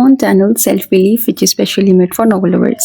own channel Self Belief which is specially made for novel lovers.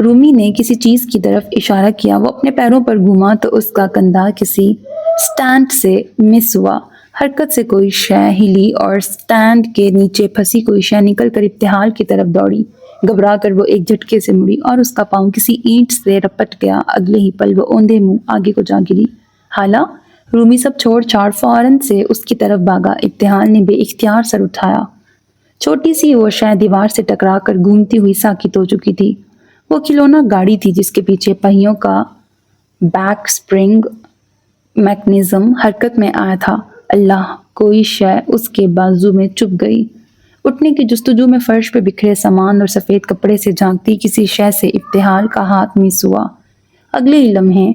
رومی نے کسی چیز کی طرف اشارہ کیا. وہ اپنے پیروں پر گھوما تو اس کا کندھا کسی سٹینڈ سے مس ہوا. حرکت سے کوئی شے ہلی اور سٹینڈ کے نیچے پھنسی کوئی شے نکل کر ابتحال کی طرف دوڑی. گھبرا کر وہ ایک جھٹکے سے مڑی اور اس کا پاؤں کسی اینٹ سے رپٹ گیا. اگلے ہی پل وہ اوندے منہ آگے کو جا گری. حالا رومی سب چھوڑ چھاڑ فوراً سے اس کی طرف بھاگا. ابتحال نے بے اختیار سر اٹھایا. چھوٹی سی وہ شے دیوار سے ٹکرا کر گھومتی ہوئی ساکت ہو چکی تھی. وہ کھلونا گاڑی تھی جس کے پیچھے پہیوں کا بیک سپرنگ میکنزم حرکت میں آیا تھا. اللہ! کوئی شے اس کے بازو میں چبھ گئی. اٹھنے کی جستجو میں فرش پہ بکھرے سامان اور سفید کپڑے سے جھانکتی کسی شے سے ابتحال کا ہاتھ مس ہوا. اگلے ہی لمحے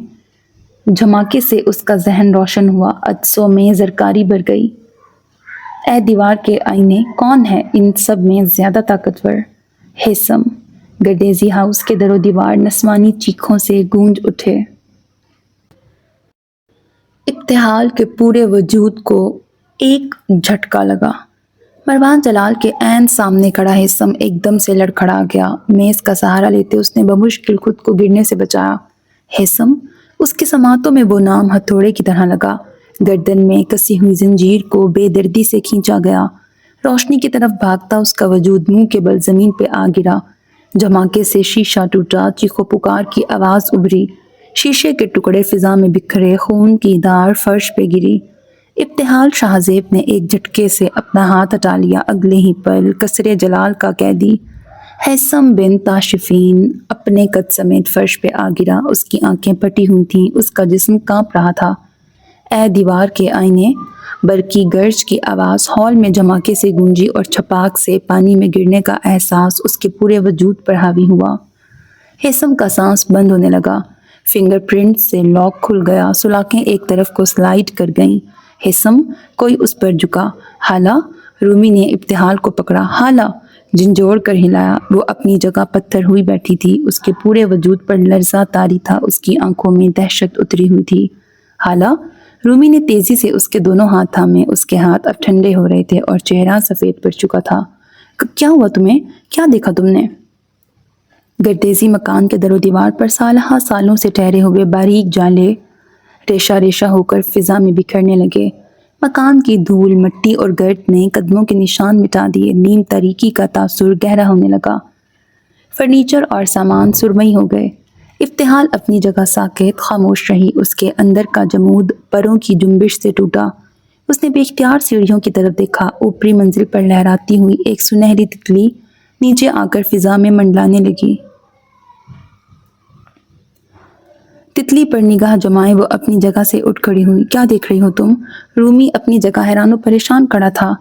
جھماکے سے اس کا ذہن روشن ہوا. عدسوں میں زرکاری بھر گئی. اے دیوار کے آئینے، کون ہے ان سب میں زیادہ طاقتور؟ ہیثم! گردیزی ہاؤس کے در و دیوار نسوانی چیخوں سے گونج اٹھے. ابتحال کے پورے وجود کو ایک جھٹکا لگا. مروان جلال کے عین سامنے کھڑا ہیثم ایک دم سے لڑکھڑا گیا. میز کا سہارا لیتے اس نے بمشکل خود کو گرنے سے بچایا. ہیثم! اس کے سماعتوں میں وہ نام ہتھوڑے کی طرح لگا. گردن میں کسی ہوئی زنجیر کو بے دردی سے کھینچا گیا. روشنی کی طرف بھاگتا اس کا وجود منہ کے بل زمین پہ آ گرا. جھماکے سے شیشہ ٹوٹا. چیخو پکار کی آواز ابھری. شیشے کے ٹکڑے فضا میں بکھرے. خون کی دھار فرش پہ گری. ابتحال شاہزیب نے ایک جھٹکے سے اپنا ہاتھ ہٹا لیا. اگلے ہی پل قصر جلال کا قیدی ہیثم بن تاشفین اپنے قد سمیت فرش پہ آ گرا. اس کی آنکھیں پھٹی ہوئی تھیں. اس کا جسم کانپ رہا تھا. اے دیوار کے آئینے! برقی گرج کی آواز ہال میں جھماکے سے گونجی اور چھپاک سے پانی میں گرنے کا احساس اس کے پورے وجود پر حاوی ہوا. ہیثم کا سانس بند ہونے لگا. فنگر پرنٹ سے لاک کھل گیا. سلاخیں ایک طرف کو سلائیڈ کر گئیں. ہیثم! کوئی اس پر جھکا. حالا! رومی نے ابتحال کو پکڑا. حالا! جھنجھوڑ کر ہلایا. وہ اپنی جگہ پتھر ہوئی بیٹھی تھی. اس کے پورے وجود پر لرزہ طاری تھا. اس کی آنکھوں میں دہشت اتری ہوئی تھی. حالا! رومی نے تیزی سے اس کے دونوں ہاتھ تھامے. اس کے ہاتھ اب ٹھنڈے ہو رہے تھے اور چہرہ سفید پڑ چکا تھا. کیا ہوا تمہیں؟ کیا دیکھا تم نے؟ گردیزی مکان کے در و دیوار پر سالہ سالوں سے ٹھہرے ہوئے باریک جالے ریشہ ریشہ ہو کر فضا میں بکھرنے لگے. مکان کی دھول، مٹی اور گرد نے قدموں کے نشان مٹا دیے. نیم تاریکی کا تاثر گہرا ہونے لگا. فرنیچر اور سامان سرمئی ہو گئے. ابتحال اپنی جگہ ساکت خاموش رہی. اس کے اندر کا جمود پروں کی جنبش سے ٹوٹا. اس نے بے اختیار سیڑھیوں کی طرف دیکھا. اوپری منزل پر لہراتی ہوئی ایک سنہری تتلی نیچے آ کر فضا میں منڈلانے لگی. تتلی پر نگاہ جمائے وہ اپنی جگہ سے اٹھ کھڑی ہوئی. کیا دیکھ رہی ہو تم؟ رومی اپنی جگہ حیران و پریشان کھڑا تھا.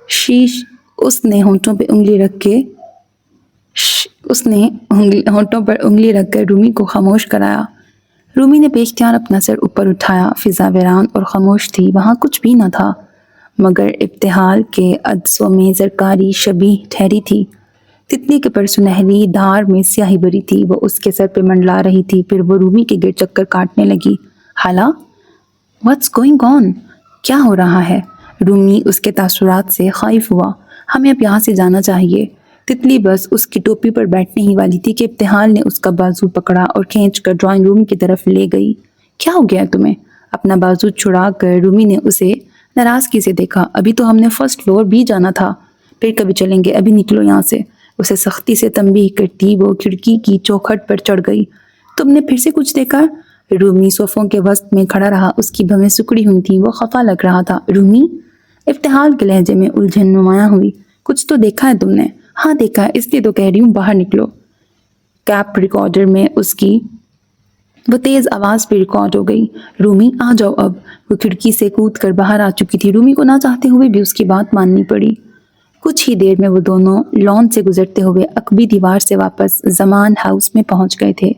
شیش! اس نے ہونٹوں پر انگلی رکھ کر رومی کو خاموش کرایا. رومی نے بے اختیار اپنا سر اوپر اٹھایا. فضا ویران اور خاموش تھی. وہاں کچھ بھی نہ تھا مگر ابتحال کے عدسوں میں زرکاری شبیہ ٹھہری تھی. تتلی کے پر سنہری دھار میں سیاہی بھری تھی. وہ اس کے سر پہ منڈلا رہی تھی. پھر وہ رومی کے گرد چکر کاٹنے لگی. حالا! What's going on؟ کیا ہو رہا ہے؟ رومی اس کے تاثرات سے خائف ہوا. ہمیں اب یہاں سے جانا چاہیے. تتلی بس اس کی ٹوپی پر بیٹھنے ہی والی تھی کہ ابتحال نے اس کا بازو پکڑا اور کھینچ کر ڈرائنگ روم کی طرف لے گئی. کیا ہو گیا تمہیں؟ اپنا بازو چھڑا کر رومی نے اسے ناراضگی سے دیکھا. ابھی تو ہم نے فرسٹ فلور بھی جانا تھا. پھر کبھی چلیں گے. ابھی نکلو یہاں سے. اسے سختی سے تنبیہ کرتی وہ کھڑکی کی چوکھٹ پر چڑھ گئی. تم نے پھر سے کچھ دیکھا؟ رومی صوفوں کے وسط میں کھڑا رہا. اس کی بھویں سکڑی ہوئی تھیں. وہ خفا لگ رہا تھا. رومی؟ ابتحال کے لہجے میں الجھن نمایاں ہوئی. کچھ تو دیکھا ہے تم نے؟ ہاں دیکھا ہے، اس لیے تو کہہ رہی ہوں باہر نکلو. کیپ ریکارڈر میں اس کی وہ تیز آواز پہ ریکارڈ ہو گئی. رومی آ جاؤ اب. وہ کھڑکی سے کود کر باہر آ چکی تھی. رومی کو نہ چاہتے ہوئے بھی اس کی بات ماننی پڑی. کچھ ہی دیر میں وہ دونوں لان سے گزرتے ہوئے عقبی دیوار سے واپس زمان ہاؤس میں پہنچ گئے تھے.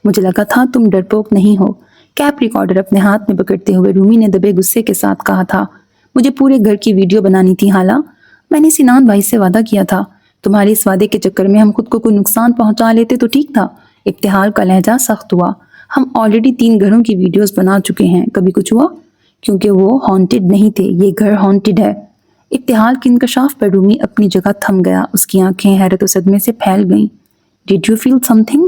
مجھے لگا تھا تم ڈرپوک نہیں ہو. کیپ ریکارڈر اپنے ہاتھ میں پکڑتے ہوئے رومی نے دبے غصے کے ساتھ کہا تھا. مجھے پورے گھر کی ویڈیو بنانی تھی. حالا میں نے سنان بھائی سے وعدہ کیا تھا. تمہارے اس وعدے کے چکر میں ہم خود کو کوئی نقصان پہنچا لیتے تو ٹھیک تھا. ابتحال کا لہجہ سخت ہوا. ہم آلریڈی 3 گھروں کی ویڈیوز بنا چکے ہیں. کبھی کچھ ہوا؟ کیونکہ وہ ہانٹڈ نہیں تھے. یہ گھر ہانٹڈ ہے. ابتحال کے انکشاف پر رومی اپنی جگہ تھم گیا. اس کی آنکھیں حیرت و صدمے سے پھیل گئیں. Did you feel something؟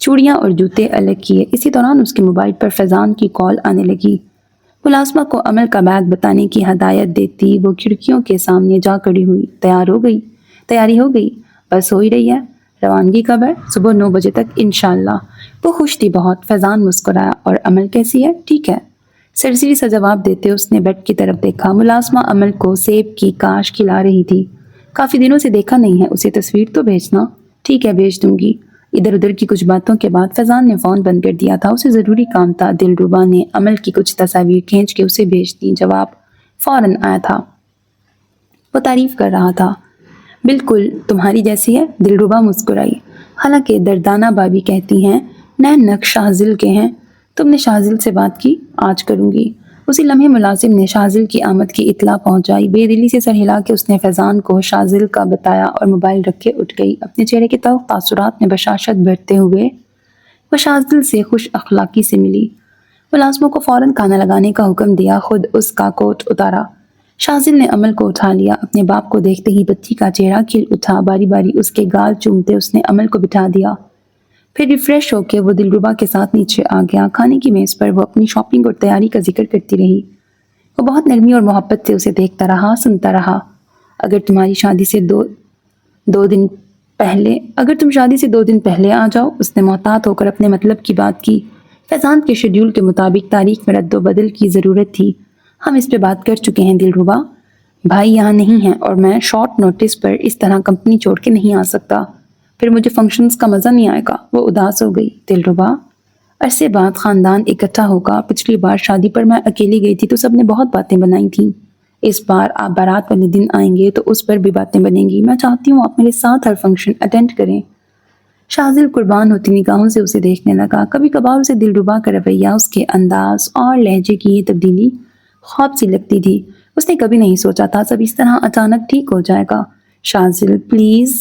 چوڑیاں اور جوتے الگ کیے۔ اسی دوران اس کے موبائل پر فیضان کی کال آنے لگی۔ ملازمہ کو عمل کا بیگ بتانے کی ہدایت دیتی وہ کھڑکیوں کے سامنے جا کھڑی ہوئی۔ تیاری ہو گئی؟ بس ہو ہی رہی ہے۔ روانگی کب ہے؟ صبح 9 بجے تک انشاءاللہ۔ وہ خوش تھی بہت۔ فیضان مسکرایا، اور عمل کیسی ہے؟ ٹھیک ہے، سرسری سا جواب دیتے اس نے بیڈ کی طرف دیکھا۔ ملازمہ عمل کو سیب کی کاش کھلا رہی تھی۔ کافی دنوں سے دیکھا نہیں ہے، اسے تصویر تو بھیجنا۔ ٹھیک ہے، بھیج دوں گی۔ ادھر ادھر کی کچھ باتوں کے بعد فیضان نے فون بند کر دیا تھا۔ اسے ضروری کام تھا۔ دلربا نے عمل کی کچھ تصاویر کھینچ کے اسے بھیج دی۔ جواب فوراً آیا تھا۔ وہ تعریف کر رہا تھا۔ بالکل تمہاری جیسی ہے، دلربا مسکرائی۔ حالانکہ دردانہ بابی کہتی ہیں نین نقش شاہزل کے ہیں۔ تم نے شاہزل سے بات کی؟ آج کروں گی۔ اسی لمحے ملازم نے شاہزل کی آمد کی اطلاع پہنچائی۔ بے دلی سے سر ہلا کے اس نے فیضان کو شاہزل کا بتایا اور موبائل رکھ کے اٹھ گئی۔ اپنے چہرے کے تلخ تاثرات میں بشاشت بھرتے ہوئے وہ شاہزل سے خوش اخلاقی سے ملی۔ ملازموں کو فوراً کھانا لگانے کا حکم دیا، خود اس کا کوٹ اتارا۔ شاہزل نے عمل کو اٹھا لیا۔ اپنے باپ کو دیکھتے ہی بچی کا چہرہ کھل اٹھا۔ باری باری اس کے گال چومتے اس نے عمل کو بٹھا دیا۔ پھر ریفریش ہو کے وہ دلربا کے ساتھ نیچے آ گیا۔ کھانے کی میز پر وہ اپنی شاپنگ اور تیاری کا ذکر کرتی رہی۔ وہ بہت نرمی اور محبت سے اسے دیکھتا رہا، سنتا رہا۔ اگر تم شادی سے دو دن پہلے آ جاؤ، اس نے محتاط ہو کر اپنے مطلب کی بات کی۔ فیضان کے شیڈول کے مطابق تاریخ میں رد و بدل کی ضرورت تھی۔ ہم اس پہ بات کر چکے ہیں دلربا۔ بھائی یہاں نہیں ہیں اور میں شارٹ نوٹس پر اس طرح کمپنی چھوڑ کے نہیں آ سکتا۔ پھر مجھے فنکشنز کا مزہ نہیں آئے گا۔ وہ اداس ہو گئی۔ دلربا، عرصے بعد خاندان اکٹھا ہوگا۔ پچھلی بار شادی پر میں اکیلی گئی تھی تو سب نے بہت باتیں بنائی تھیں۔ اس بار آپ بارات والے دن آئیں گے تو اس پر بھی باتیں بنیں گی۔ میں چاہتی ہوں آپ میرے ساتھ ہر فنکشن اٹینڈ کریں۔ شاہزل قربان ہوتی نگاہوں سے اسے دیکھنے لگا۔ کبھی کبھار اسے دلربا کا رویہ، اس کے انداز اور لہجے کی یہ تبدیلی خواب سی لگتی تھی۔ اس نے کبھی نہیں سوچا تھا سب اس طرح اچانک ٹھیک ہو جائے گا۔ شاہزل پلیز،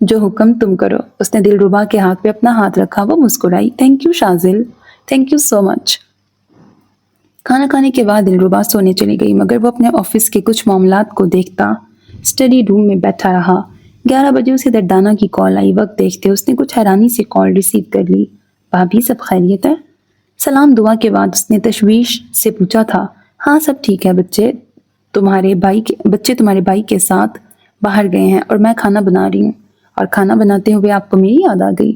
جو حکم تم کرو۔ اس نے دلربا کے ہاتھ پہ اپنا ہاتھ رکھا۔ وہ مسکرائی۔ Thank you Shahzal, thank you so much. کھانا کھانے کے بعد دلربا سونے چلی گئی، مگر وہ اپنے آفس کے کچھ معاملات کو دیکھتا اسٹڈی روم میں بیٹھا رہا۔ 11 بجے اسے دردانہ کی کال آئی۔ وقت دیکھتے اس نے کچھ حیرانی سے کال ریسیو کر لی۔ بھابھی سب خیریت ہے؟ سلام دعا کے بعد اس نے تشویش سے پوچھا تھا۔ ہاں سب ٹھیک ہے، بچے تمہارے بھائی کے ساتھ باہر گئے ہیں اور میں کھانا بنا رہی ہوں۔ اور کھانا بناتے ہوئے آپ کو میری یاد آ گئی؟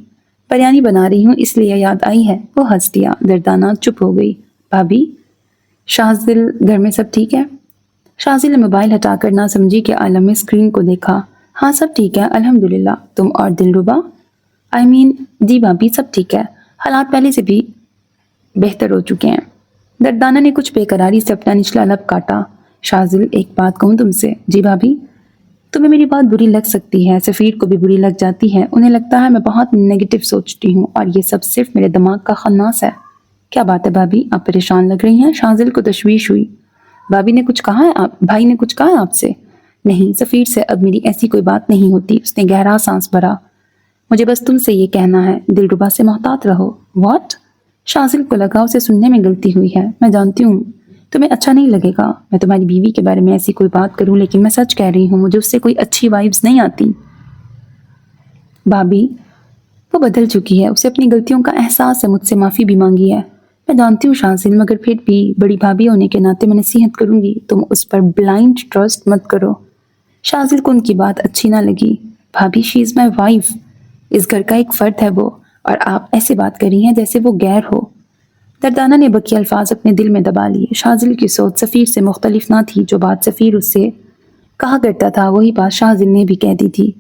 بریانی بنا رہی ہوں اس لیے یاد آئی ہے۔ وہ ہنس دیا۔ دردانہ چپ ہو گئی۔ بھابھی، شاہزل گھر میں سب ٹھیک ہے؟ شاہزل نے موبائل ہٹا کر نہ سمجھی کے عالم میں اسکرین کو دیکھا۔ ہاں سب ٹھیک ہے الحمدللہ۔ تم اور دلربا؟ جی بھابھی سب ٹھیک ہے، حالات پہلے سے بھی بہتر ہو چکے ہیں۔ دردانہ نے کچھ بے قراری سے اپنا نچلا لب کاٹا۔ شاہزل ایک بات کہوں تم سے؟ جی بھابھی؟ تمہیں میری بات بری لگ سکتی ہے، سفیر کو بھی بری لگ جاتی ہے۔ انہیں لگتا ہے میں بہت نیگیٹو سوچتی ہوں اور یہ سب صرف میرے دماغ کا خناس ہے۔ کیا بات ہے بھابھی، آپ پریشان لگ رہی ہیں؟ شاہزل کو تشویش ہوئی۔ بھائی نے کچھ کہا ہے آپ سے؟ نہیں، سفیر سے اب میری ایسی کوئی بات نہیں ہوتی۔ اس نے گہرا سانس بھرا۔ مجھے بس تم سے یہ کہنا ہے، دلربا سے محتاط رہو۔ واٹ؟ شاہزل کو لگا اسے سننے میں غلطی ہوئی ہے۔ میں جانتی ہوں تمہیں اچھا نہیں لگے گا میں تمہاری بیوی کے بارے میں ایسی کوئی بات کروں، لیکن میں سچ کہہ رہی ہوں، مجھے اس سے کوئی اچھی وائبز نہیں آتی۔ بھابھی، وہ بدل چکی ہے، اسے اپنی غلطیوں کا احساس ہے، مجھ سے معافی بھی مانگی ہے۔ میں جانتی ہوں شاہزل، مگر پھر بھی بڑی بھابھی ہونے کے ناطے میں نصیحت کروں گی، تم اس پر بلائنڈ ٹرسٹ مت کرو۔ شاہزل کو ان کی بات اچھی نہ لگی۔ بھابھی، شی از مائی وائف، اس گھر کا ایک فرد ہے وہ، اور آپ ایسے بات کر رہی ہیں جیسے وہ غیر ہو۔ دردانہ نے بکی الفاظ اپنے دل میں دبا لیے۔ شاہزل کی سوچ سفیر سے مختلف نہ تھی۔ جو بات سفیر اس سے کہا کرتا تھا وہی بات شاہزل نے بھی کہہ دی تھی۔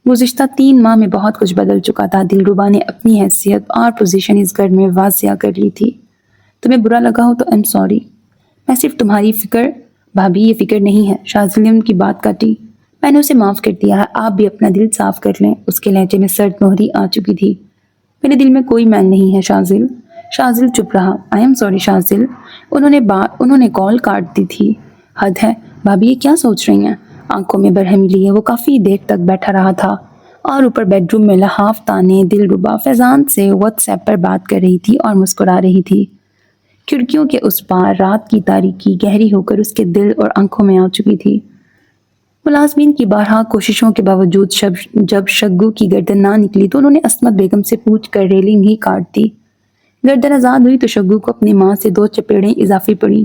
گزشتہ 3 ماہ میں بہت کچھ بدل چکا تھا۔ دلربا نے اپنی حیثیت اور پوزیشن اس گھر میں واضح کر لی تھی۔ تمہیں برا لگا ہو تو ایم سوری، میں صرف تمہاری فکر۔ بھابھی، یہ فکر نہیں ہے، شاہزل نے ان کی بات کاٹی۔ میں نے اسے معاف کر دیا ہے، آپ بھی اپنا دل صاف کر لیں۔ اس کے لہجے میں سرد مہری آ چکی تھی۔ میرے دل میں کوئی میل نہیں ہے شاہزل۔ شاہزل چپ رہا۔ آئی ایم سوری شاہزل، انہوں نے کال کاٹ دی تھی۔ حد ہے بھابھی، یہ کیا سوچ رہی ہیں؟ آنکھوں میں برہمی لیے وہ کافی دیر تک بیٹھا رہا تھا، اور اوپر بیڈ روم میں لحاف تانے دلربا فیضان سے واٹس ایپ پر بات کر رہی تھی اور مسکرا رہی تھی۔ کھڑکیوں کے اس پار رات کی تاریکی گہری ہو کر اس کے دل اور آنکھوں میں آ چکی تھی۔ ملازمین کی بارہا کوششوں کے باوجود جب شگو کی گردن نہ نکلی تو انہوں نے عصمت بیگم سے پوچھ کر ریلنگ ہی کاٹ دی۔ گردن آزاد ہوئی تو شگو کو اپنی ماں سے 2 چپیڑیں اضافی پڑیں۔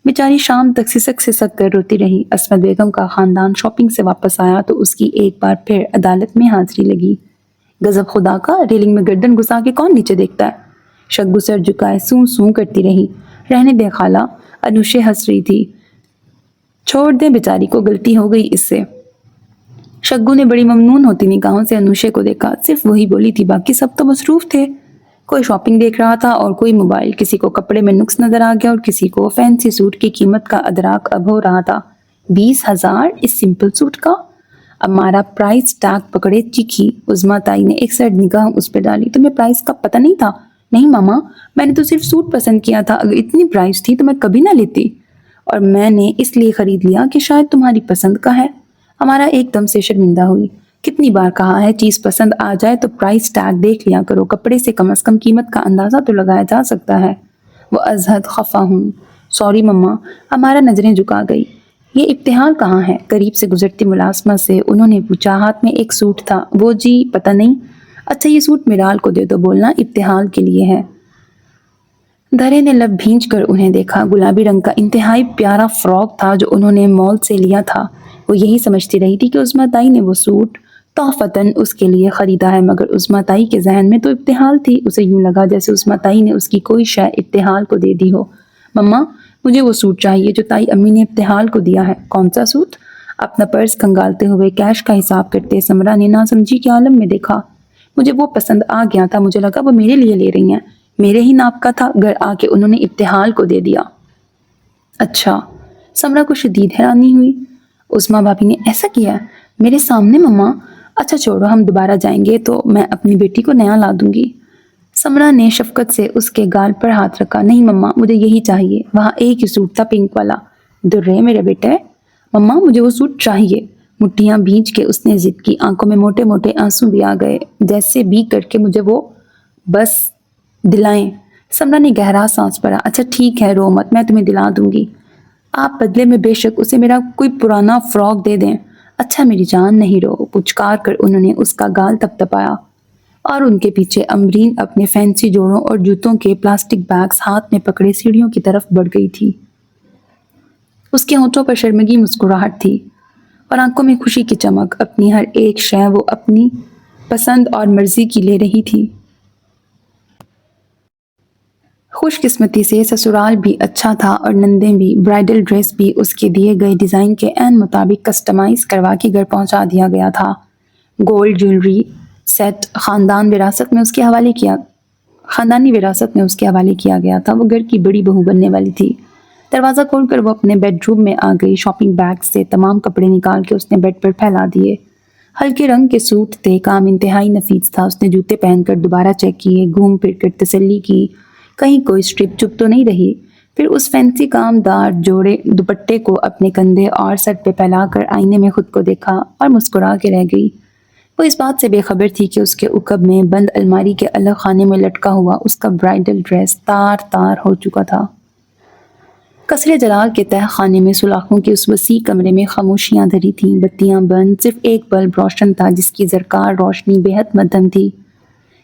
بیچاری شام تک سسک سسک کر روتی رہی۔ عصمت بیگم کا خاندان شاپنگ سے واپس آیا تو اس کی ایک بار پھر عدالت میں حاضری لگی۔ غضب خدا کا، ریلنگ میں گردن گھسا کے کون نیچے دیکھتا ہے؟ شگو سر جھکائے سوں سوں کرتی رہی۔ رہنے دے خالہ، انوشے ہنس رہی تھی۔ چھوڑ دیں بیچاری کو، غلطی ہو گئی اس سے۔ شگو نے بڑی ممنون ہوتی نگاہوں سے انوشے کو دیکھا۔ صرف وہی بولی تھی، باقی سب تو مصروف تھے۔ کوئی شاپنگ دیکھ رہا تھا اور کوئی موبائل۔ کسی کو کپڑے میں نقص نظر آ گیا اور کسی کو فینسی سوٹ کی قیمت کا ادراک اب ہو رہا تھا۔ 20,000 اس سمپل سوٹ کا؟ اب ہمارا پرائس ٹیگ پکڑے چیخی۔ عظمیٰ تائی نے ایک سائڈ نگاہ اس پہ ڈالی۔ تمہیں پرائس کا پتہ نہیں تھا؟ نہیں ماما، میں نے تو صرف سوٹ پسند کیا تھا، اگر اتنی پرائس تھی تو میں کبھی نہ لیتی، اور میں نے اس لیے خرید لیا کہ شاید تمہاری پسند کا ہے۔ ہمارا ایک دم سے شرمندہ ہوئی۔ کتنی بار کہا ہے، چیز پسند آ جائے تو پرائس ٹیگ دیکھ لیا کرو، کپڑے سے کم از کم قیمت کا اندازہ تو لگایا جا سکتا ہے۔ وہ ازحد خفا ہوں۔ سوری مما، ہمارا نظریں جھکا گئی۔ یہ ابتحال کہاں ہے؟ قریب سے گزرتی ملازمہ سے انہوں نے پوچھا۔ ہاتھ میں ایک سوٹ تھا۔ وہ جی پتہ نہیں۔ اچھا یہ سوٹ میرال کو دے دو، بولنا ابتحال کے لیے ہے۔ درے نے لب بھینچ کر انہیں دیکھا۔ گلابی رنگ کا انتہائی پیارا فراک تھا جو انہوں نے مال سے لیا تھا۔ وہ یہی سمجھتی رہی تھی کہ عظمیٰ تائی نے وہ سوٹ تحفتاً اس کے لیے خریدا ہے، مگر عظمیٰ تائی کے ذہن میں تو ابتحال تھی۔ اسے یوں لگا جیسے عظمیٰ تائی نے اس کی کوئی شے ابتحال کو دے دی ہو۔ مما، مجھے وہ سوٹ چاہیے جو تائی امی نے ابتحال کو دیا ہے۔ کون سا سوٹ؟ اپنا پرس کھنگالتے ہوئے کیش کا حساب کرتے سمرا نے ناسمجھی کے عالم میں دیکھا۔ مجھے وہ پسند آ گیا تھا، مجھے لگا وہ میرے لیے لے رہی ہیں، میرے ہی ناپ کا تھا، گھر آ کے انہوں نے ابتحال کو دے دیا۔ اچھا۔ سمرا کو شدید حیرانی ہوئی۔ عظمیٰ بھابی نے ایسا کیا ہے؟ میرے سامنے مما؟ اچھا چھوڑو، ہم دوبارہ جائیں گے تو میں اپنی بیٹی کو نیا لا دوں گی۔ سمرا نے شفقت سے اس کے گال پر ہاتھ رکھا۔ نہیں مما، مجھے یہی چاہیے۔ وہاں ایک ہی سوٹ تھا، پنک والا۔ درے میرے بیٹے، مما مجھے وہ سوٹ چاہیے۔ مٹھیاں بھینچ کے اس نے ضد کی۔ آنکھوں میں موٹے موٹے آنسو بھی آ گئے، جیسے بھی کر کے مجھے وہ بس دلائیں۔ سمرا نے گہرا سانس بھرا۔ اچھا ٹھیک ہے، رو مت، میں تمہیں دلا دوں گی۔ آپ بدلے میں بے شک اسے میرا کوئی پرانا فراک دے دیں۔ اچھا میری جان، نہیں رو، پچکار کر انہوں نے اس کا گال تپتپایا، اور ان کے پیچھے امرین اپنے فینسی جوڑوں اور جوتوں کے پلاسٹک بیگز ہاتھ میں پکڑے سیڑھیوں کی طرف بڑھ گئی تھی۔ اس کے ہونٹوں پر شرمگی مسکراہٹ تھی اور آنکھوں میں خوشی کی چمک۔ اپنی ہر ایک شے وہ اپنی پسند اور مرضی کی لے رہی تھی۔ خوش قسمتی سے سسرال بھی اچھا تھا اور نندیں بھی۔ برائیڈل ڈریس بھی اس کے دیے گئے ڈیزائن کے عین مطابق کسٹمائز کروا کے گھر پہنچا دیا گیا تھا۔ گولڈ جیولری سیٹ خاندانی وراثت میں اس کے حوالے کیا گیا تھا۔ وہ گھر کی بڑی بہو بننے والی تھی۔ دروازہ کھول کر وہ اپنے بیڈ روم میں آ گئی۔ شاپنگ بیگ سے تمام کپڑے نکال کے اس نے بیڈ پر پھیلا دیے۔ ہلکے رنگ کے سوٹ تھے، کام انتہائی نفیس تھا۔ اس نے جوتے پہن کر دوبارہ چیک کیے، گھوم پھر کر تسلی کی کہیں کوئی اسٹرپ چپ تو نہیں رہی۔ پھر اس فینسی کام دار جوڑے دوپٹے کو اپنے کندھے اور سر پہ پھیلا کر آئینے میں خود کو دیکھا اور مسکرا کے رہ گئی۔ وہ اس بات سے بے خبر تھی کہ اس کے عقب میں بند الماری کے الگ خانے میں لٹکا ہوا اس کا برائیڈل ڈریس تار تار ہو چکا تھا۔ قصر جلال کے تہہ خانے میں سلاخوں کے اس وسیع کمرے میں خاموشیاں دھری تھیں، بتیاں بند، صرف ایک بلب روشن تھا جس کی زرکار روشنی بے حد مدھم تھی۔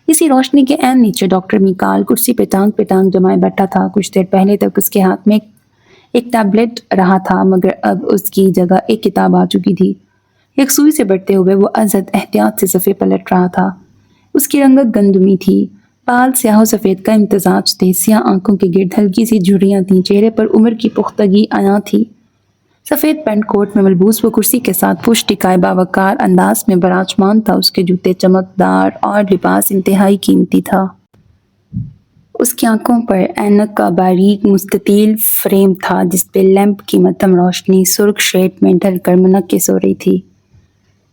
اسی روشنی کے عین نیچے ڈاکٹر میکال کرسی پہ ٹانگ جمائے بیٹھا تھا۔ کچھ دیر پہلے تک اس کے ہاتھ میں ایک ٹیبلٹ رہا تھا، مگر اب اس کی جگہ ایک کتاب آ چکی تھی۔ ایک سوئی سے بڑھتے ہوئے وہ ازحد احتیاط سے صفحے پلٹ رہا تھا۔ اس کی رنگت گندمی تھی، بال سیاہ و سفید کا امتزاج تھے، سیاہ آنکھوں کے گرد ہلکی سی جھریاں تھیں، چہرے پر عمر کی پختگی عیاں تھی۔ سفید پینٹ کوٹ میں ملبوس وہ کرسی کے ساتھ پش ٹکائے باوقار انداز میں براجمان تھا۔ اس کے جوتے چمکدار اور لباس انتہائی قیمتی تھا۔ اس کی آنکھوں پر اینک کا باریک مستطیل فریم تھا جس پہ لیمپ کی مدھم روشنی سرخ شیڈ میں ڈھل کر منعکس ہو رہی تھی۔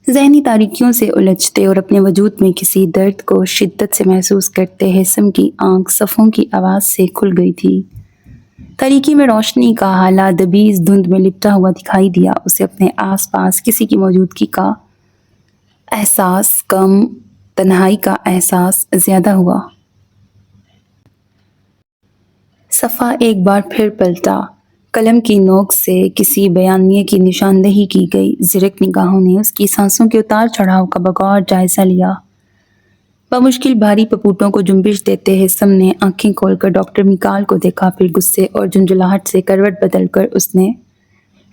ذہنی تاریکیوں سے الجھتے اور اپنے وجود میں کسی درد کو شدت سے محسوس کرتے حسم کی آنکھ صفوں کی آواز سے کھل گئی تھی۔ تاریکی میں روشنی کا ہالہ دبیز دھند میں لپٹا ہوا دکھائی دیا۔ اسے اپنے آس پاس کسی کی موجودگی کا احساس کم، تنہائی کا احساس زیادہ ہوا۔ صفا ایک بار پھر پلٹا۔ قلم کی نوک سے کسی بیانیے کی نشاندہی کی گئی۔ زرق نگاہوں نے اس کی سانسوں کے اتار چڑھاؤ کا بغور جائزہ لیا۔ بمشکل بھاری پپوٹوں کو جنبش دیتے ہیثم نے آنکھیں کھول کر ڈاکٹر میکال کو دیکھا، پھر غصے اور جھنجھلاہٹ سے کروٹ بدل کر اس نے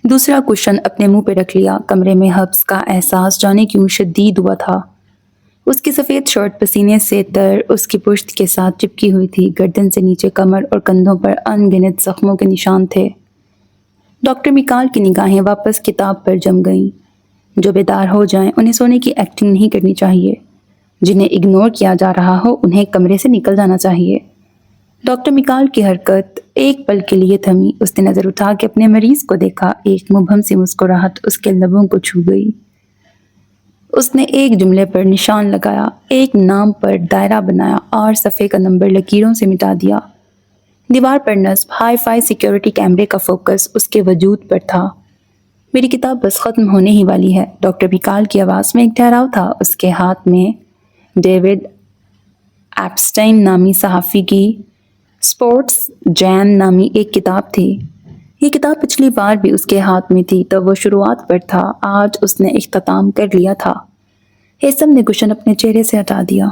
دوسرا کشن اپنے منہ پہ رکھ لیا۔ کمرے میں حبس کا احساس جانے کیوں شدید ہوا تھا۔ اس کی سفید شرٹ پسینے سے تر اس کی پشت کے ساتھ چپکی ہوئی تھی۔ گردن سے نیچے کمر اور کندھوں پر ان گنت زخموں کے نشان تھے۔ ڈاکٹر میکال کی نگاہیں واپس کتاب پر جم گئیں۔ جو بیدار ہو جائیں انہیں سونے کی ایکٹنگ نہیں کرنی چاہیے۔ جنہیں اگنور کیا جا رہا ہو انہیں کمرے سے نکل جانا چاہیے۔ ڈاکٹر میکال کی حرکت ایک پل کے لیے تھمی۔ اس نے نظر اٹھا کے اپنے مریض کو دیکھا۔ ایک مبہم سی مسکراہٹ اس کے لبوں کو چھو گئی۔ اس نے ایک جملے پر نشان لگایا، ایک نام پر دائرہ بنایا اور صفحے کا نمبر لکیروں سے مٹا دیا۔ دیوار پر نصب ہائی فائی سیکیورٹی کیمرے کا فوکس اس کے وجود پر تھا۔ میری کتاب بس ختم ہونے ہی والی ہے۔ ڈاکٹر میکال کی آواز میں ایک ٹھہراؤ تھا۔ اس کے ہاتھ میں ڈیوڈ ایپسٹائن نامی صحافی کی سپورٹس جین نامی ایک کتاب تھی۔ یہ کتاب پچھلی بار بھی اس کے ہاتھ میں تھی، تب وہ شروعات پر تھا۔ آج اس نے اختتام کر لیا تھا۔ ہیثم نے کشن اپنے چہرے سے ہٹا دیا۔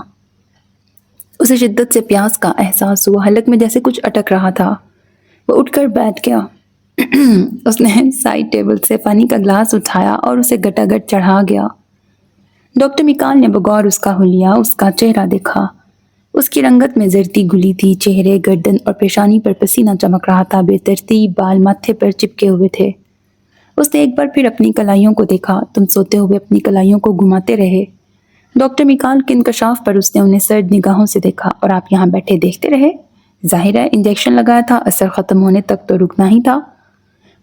اسے شدت سے پیاس کا احساس ہوا، حلق میں جیسے کچھ اٹک رہا تھا۔ وہ اٹھ کر بیٹھ گیا۔ اس نے سائڈ ٹیبل سے پانی کا گلاس اٹھایا اور اسے گٹا گٹ چڑھا گیا۔ ڈاکٹر میکال نے بغور اس کا حلیہ، اس کا چہرہ دیکھا۔ اس کی رنگت میں زردی گھلی تھی، چہرے، گردن اور پیشانی پر پسینہ چمک رہا تھا، بے ترتیب بال ماتھے پر چپکے ہوئے تھے۔ اس نے ایک بار پھر اپنی کلائیوں کو دیکھا۔ تم سوتے ہوئے اپنی کلائیوں کو گھماتے رہے۔ ڈاکٹر میکال کے انکشاف پر اس نے انہیں سرد نگاہوں سے دیکھا۔ اور آپ یہاں بیٹھے دیکھتے رہے؟ ظاہر ہے انجیکشن لگایا تھا، اثر ختم ہونے تک تو رکنا ہی تھا۔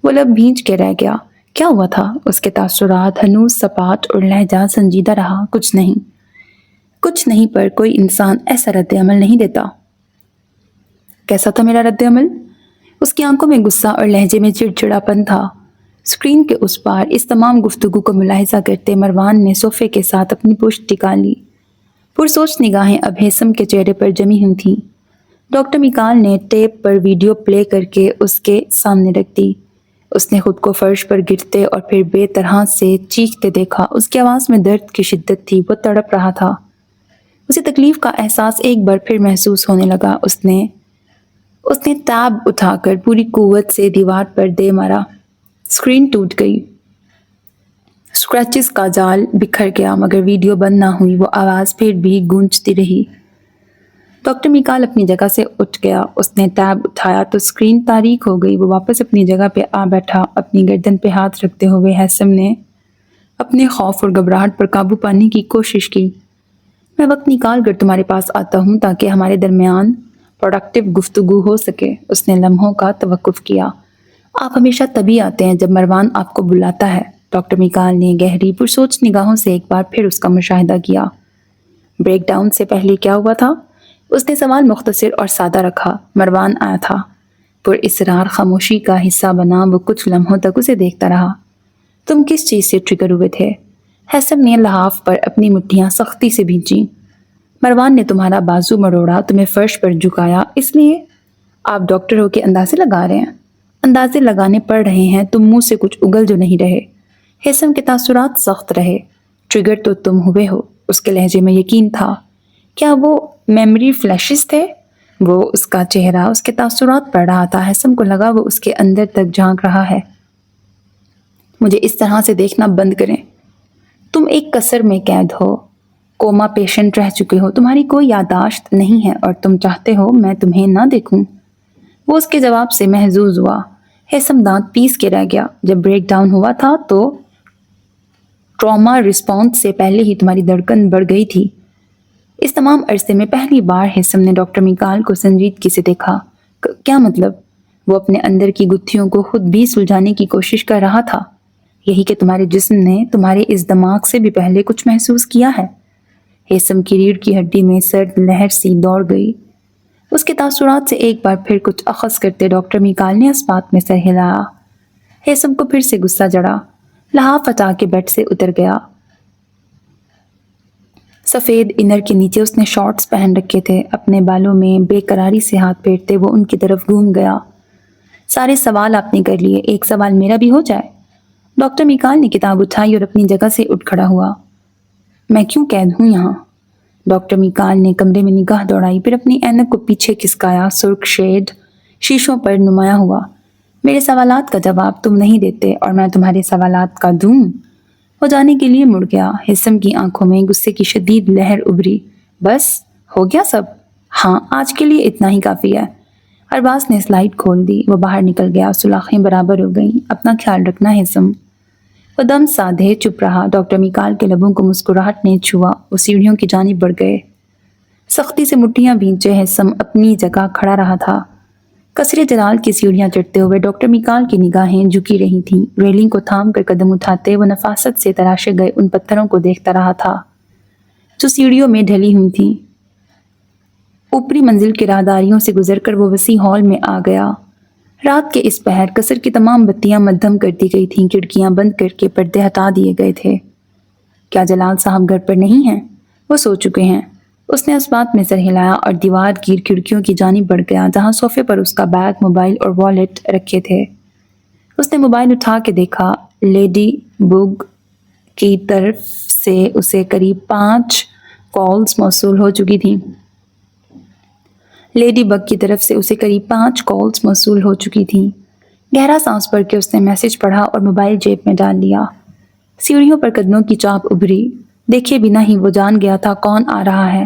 وہ لب بھینچ کے رہ گیا۔ کیا ہوا تھا؟ اس کے تاثرات ہنوز سپاٹ اور لہجہ سنجیدہ رہا۔ کچھ نہیں پر کوئی انسان ایسا رد عمل نہیں دیتا۔ کیسا تھا میرا رد عمل؟ اس کی آنکھوں میں غصہ اور لہجے میں چڑچڑاپن تھا۔ اسکرین کے اس پار اس تمام گفتگو کو ملاحظہ کرتے مروان نے صوفے کے ساتھ اپنی پشت ٹکا لی۔ پرسوچ نگاہیں اب ہیثم کے چہرے پر جمی ہوئی تھیں۔ ڈاکٹر میکال نے ٹیپ پر ویڈیو پلے کر کے اس کے سامنے رکھ دی۔ اس نے خود کو فرش پر گرتے اور پھر بے طرح سے چیختے دیکھا۔ اس کی آواز میں درد کی شدت تھی، وہ تڑپ رہا تھا۔ اسے تکلیف کا احساس ایک بار پھر محسوس ہونے لگا۔ اس نے ٹیب اٹھا کر پوری قوت سے دیوار پر دے مارا۔ اسکرین ٹوٹ گئی۔ اسکریچز کا جال بکھر گیا، مگر ویڈیو بند نہ ہوئی۔ وہ آواز پھر بھی گونجتی رہی۔ ڈاکٹر میکال اپنی جگہ سے اٹھ گیا۔ اس نے ٹیب اٹھایا تو اسکرین تاریک ہو گئی۔ وہ واپس اپنی جگہ پہ آ بیٹھا۔ اپنی گردن پہ ہاتھ رکھتے ہوئے ہیثم نے اپنے خوف اور گھبراہٹ پر قابو پانے کی کوشش کی۔ میں وقت نکال کر تمہارے پاس آتا ہوں تاکہ ہمارے درمیان پروڈکٹیو گفتگو ہو سکے۔ اس نے لمحوں کا توقف کیا۔ آپ ہمیشہ تبھی آتے ہیں جب مروان آپ کو بلاتا ہے۔ ڈاکٹر میکال نے گہری پرسوچ نگاہوں سے ایک بار پھر اس کا مشاہدہ کیا۔ بریک ڈاؤن سے پہلے کیا ہوا تھا؟ اس نے سوال مختصر اور سادہ رکھا۔ مروان آیا تھا۔ پر اصرار خاموشی کا حصہ بنا وہ کچھ لمحوں تک اسے دیکھتا رہا۔ تم کس چیز سے ٹریگر ہوئے تھے؟ ہیثم نے لحاف پر اپنی مٹھیاں سختی سے بھینچیں۔ مروان نے تمہارا بازو مروڑا، تمہیں فرش پر جھکایا، اس لیے آپ ڈاکٹر ہو کے اندازے لگا رہے ہیں۔ اندازے لگانے پڑ رہے ہیں، تم منہ سے کچھ اگل جو نہیں رہے۔ ہیثم کے تاثرات سخت رہے۔ ٹریگر تو تم ہوئے ہو، اس کے لہجے میں یقین تھا۔ کیا وہ میموری فلیشز تھے؟ وہ اس کا چہرہ اس کے تاثرات پڑھ رہا تھا۔ ہیثم کو لگا وہ اس کے اندر تک جھانک رہا ہے۔ مجھے اس طرح سے دیکھنا بند کریں۔ تم ایک قصر میں قید ہو، کوما پیشنٹ رہ چکے ہو، تمہاری کوئی یادداشت نہیں ہے اور تم چاہتے ہو میں تمہیں نہ دیکھوں۔ وہ اس کے جواب سے محظوظ ہوا۔ ہیثم دانت پیس کے رہ گیا۔ جب بریک ڈاؤن ہوا تھا تو ٹراما رسپانس سے پہلے ہی تمہاری دھڑکن بڑھ گئی تھی۔ اس تمام عرصے میں پہلی بار ہیثم نے ڈاکٹر میکال کو سنجیدگی سے دیکھا۔ کیا مطلب؟ وہ اپنے اندر کی گتھیوں کو خود بھی سلجھانے کی کوشش کر رہا تھا۔ یہی کہ تمہارے جسم نے تمہارے اس دماغ سے بھی پہلے کچھ محسوس کیا ہے۔ ہیثم کی ریڑھ کی ہڈی میں سرد لہر سی دوڑ گئی۔ اس کے تاثرات سے ایک بار پھر کچھ اخذ کرتے ڈاکٹر میکال نے اس بات میں سر ہلایا۔ ہیثم کو پھر سے غصہ چڑھا۔ لحاف ہٹا کے بیڈ سے اتر گیا۔ سفید انر کے نیچے اس نے شارٹس پہن رکھے تھے۔ اپنے بالوں میں بے قراری سے ہاتھ پھیرتے وہ ان کی طرف گھوم گیا۔ سارے سوال آپ نے کر لیے، ایک سوال میرا بھی ہو جائے؟ ڈاکٹر میکال نے کتاب اٹھائی اور اپنی جگہ سے اٹھ کھڑا ہوا۔ میں کیوں قید ہوں یہاں؟ ڈاکٹر میکال نے کمرے میں نگاہ دوڑائی، پھر اپنی اینک کو پیچھے کھسکایا۔ سرخ شیڈ شیشوں پر نمایاں ہوا۔ میرے سوالات کا جواب تم نہیں دیتے اور میں تمہارے سوالات کا دوں؟ وہ جانے کے لیے مڑ گیا۔ حسم کی آنکھوں میں غصے کی شدید لہر ابھری۔ بس ہو گیا سب؟ ہاں، آج کے لیے اتنا ہی کافی ہے۔ ارباز نے سلائیڈ کھول دی۔ وہ باہر نکل گیا۔ سلاخیں برابر ہو گئیں۔ اپنا خیال رکھنا حسم۔ وہ دم سادھے چپ رہا۔ ڈاکٹر میکال کے لبوں کو مسکراہٹ نے چھوا۔ وہ سیڑھیوں کی جانب بڑھ گئے۔ سختی سے مٹھیاں بھینچے حسم اپنی جگہ کھڑا رہا تھا۔ کثرے جلال کی سیڑھیاں چڑھتے ہوئے ڈاکٹر میکال کی نگاہیں جھکی رہی تھیں۔ ریلنگ کو تھام کر قدم اٹھاتے وہ نفاست سے تراشے گئے ان پتھروں کو دیکھتا رہا تھا جو سیڑھیوں میں ڈھلی ہوئی تھیں۔ اوپری منزل کی راہداریوں سے گزر کر وہ وسیع ہال میں آ گیا۔ رات کے اس پہر قصر کی تمام بتیاں مدھم کر دی گئی تھیں۔ کھڑکیاں بند کر کے پردے ہٹا دیے گئے تھے۔ کیا جلال صاحب گھر پر نہیں ہیں؟ وہ سو چکے ہیں۔ اس نے اس بات میں سر ہلایا اور دیوار گیر کھڑکیوں کی جانب بڑھ گیا جہاں صوفے پر اس کا بیگ، موبائل اور والیٹ رکھے تھے۔ اس نے موبائل اٹھا کے دیکھا۔ لیڈی بگ کی طرف سے اسے قریب 5 کالز موصول ہو چکی تھیں۔ لیڈی بگ کی طرف سے اسے قریب 5 کالز موصول ہو چکی تھیں۔ گہرا سانس بھر کے اس نے میسج پڑھا اور موبائل جیب میں ڈال لیا۔ سیڑھیوں پر قدموں کی چاپ ابھری۔ دیکھے بنا ہی وہ جان گیا تھا کون آ رہا ہے۔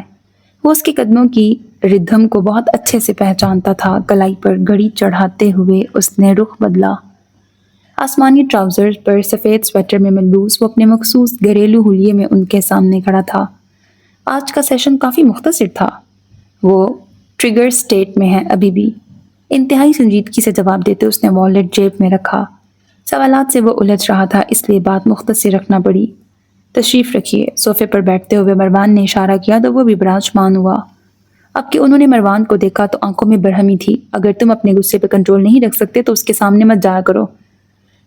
وہ اس کے قدموں کی ردھم کو بہت اچھے سے پہچانتا تھا۔ کلائی پر گھڑی چڑھاتے ہوئے اس نے رخ بدلا۔ آسمانی ٹراؤزر پر سفید سویٹر میں ملبوس وہ اپنے مخصوص گھریلو حلیے میں ان کے سامنے کھڑا تھا۔ آج کا سیشن کافی مختصر تھا۔ وہ ٹریگر سٹیٹ میں ہے ابھی بھی۔ انتہائی سنجیدگی سے جواب دیتے اس نے والیٹ جیب میں رکھا۔ سوالات سے وہ الجھ رہا تھا اس لیے بات مختصر رکھنا پڑی۔ تشریف رکھیے۔ صوفے پر بیٹھتے ہوئے مروان نے اشارہ کیا تو وہ بھی براجمان ہوا۔ اب کہ انہوں نے مروان کو دیکھا تو آنکھوں میں برہمی تھی۔ اگر تم اپنے غصے پہ کنٹرول نہیں رکھ سکتے تو اس کے سامنے مت جایا کرو۔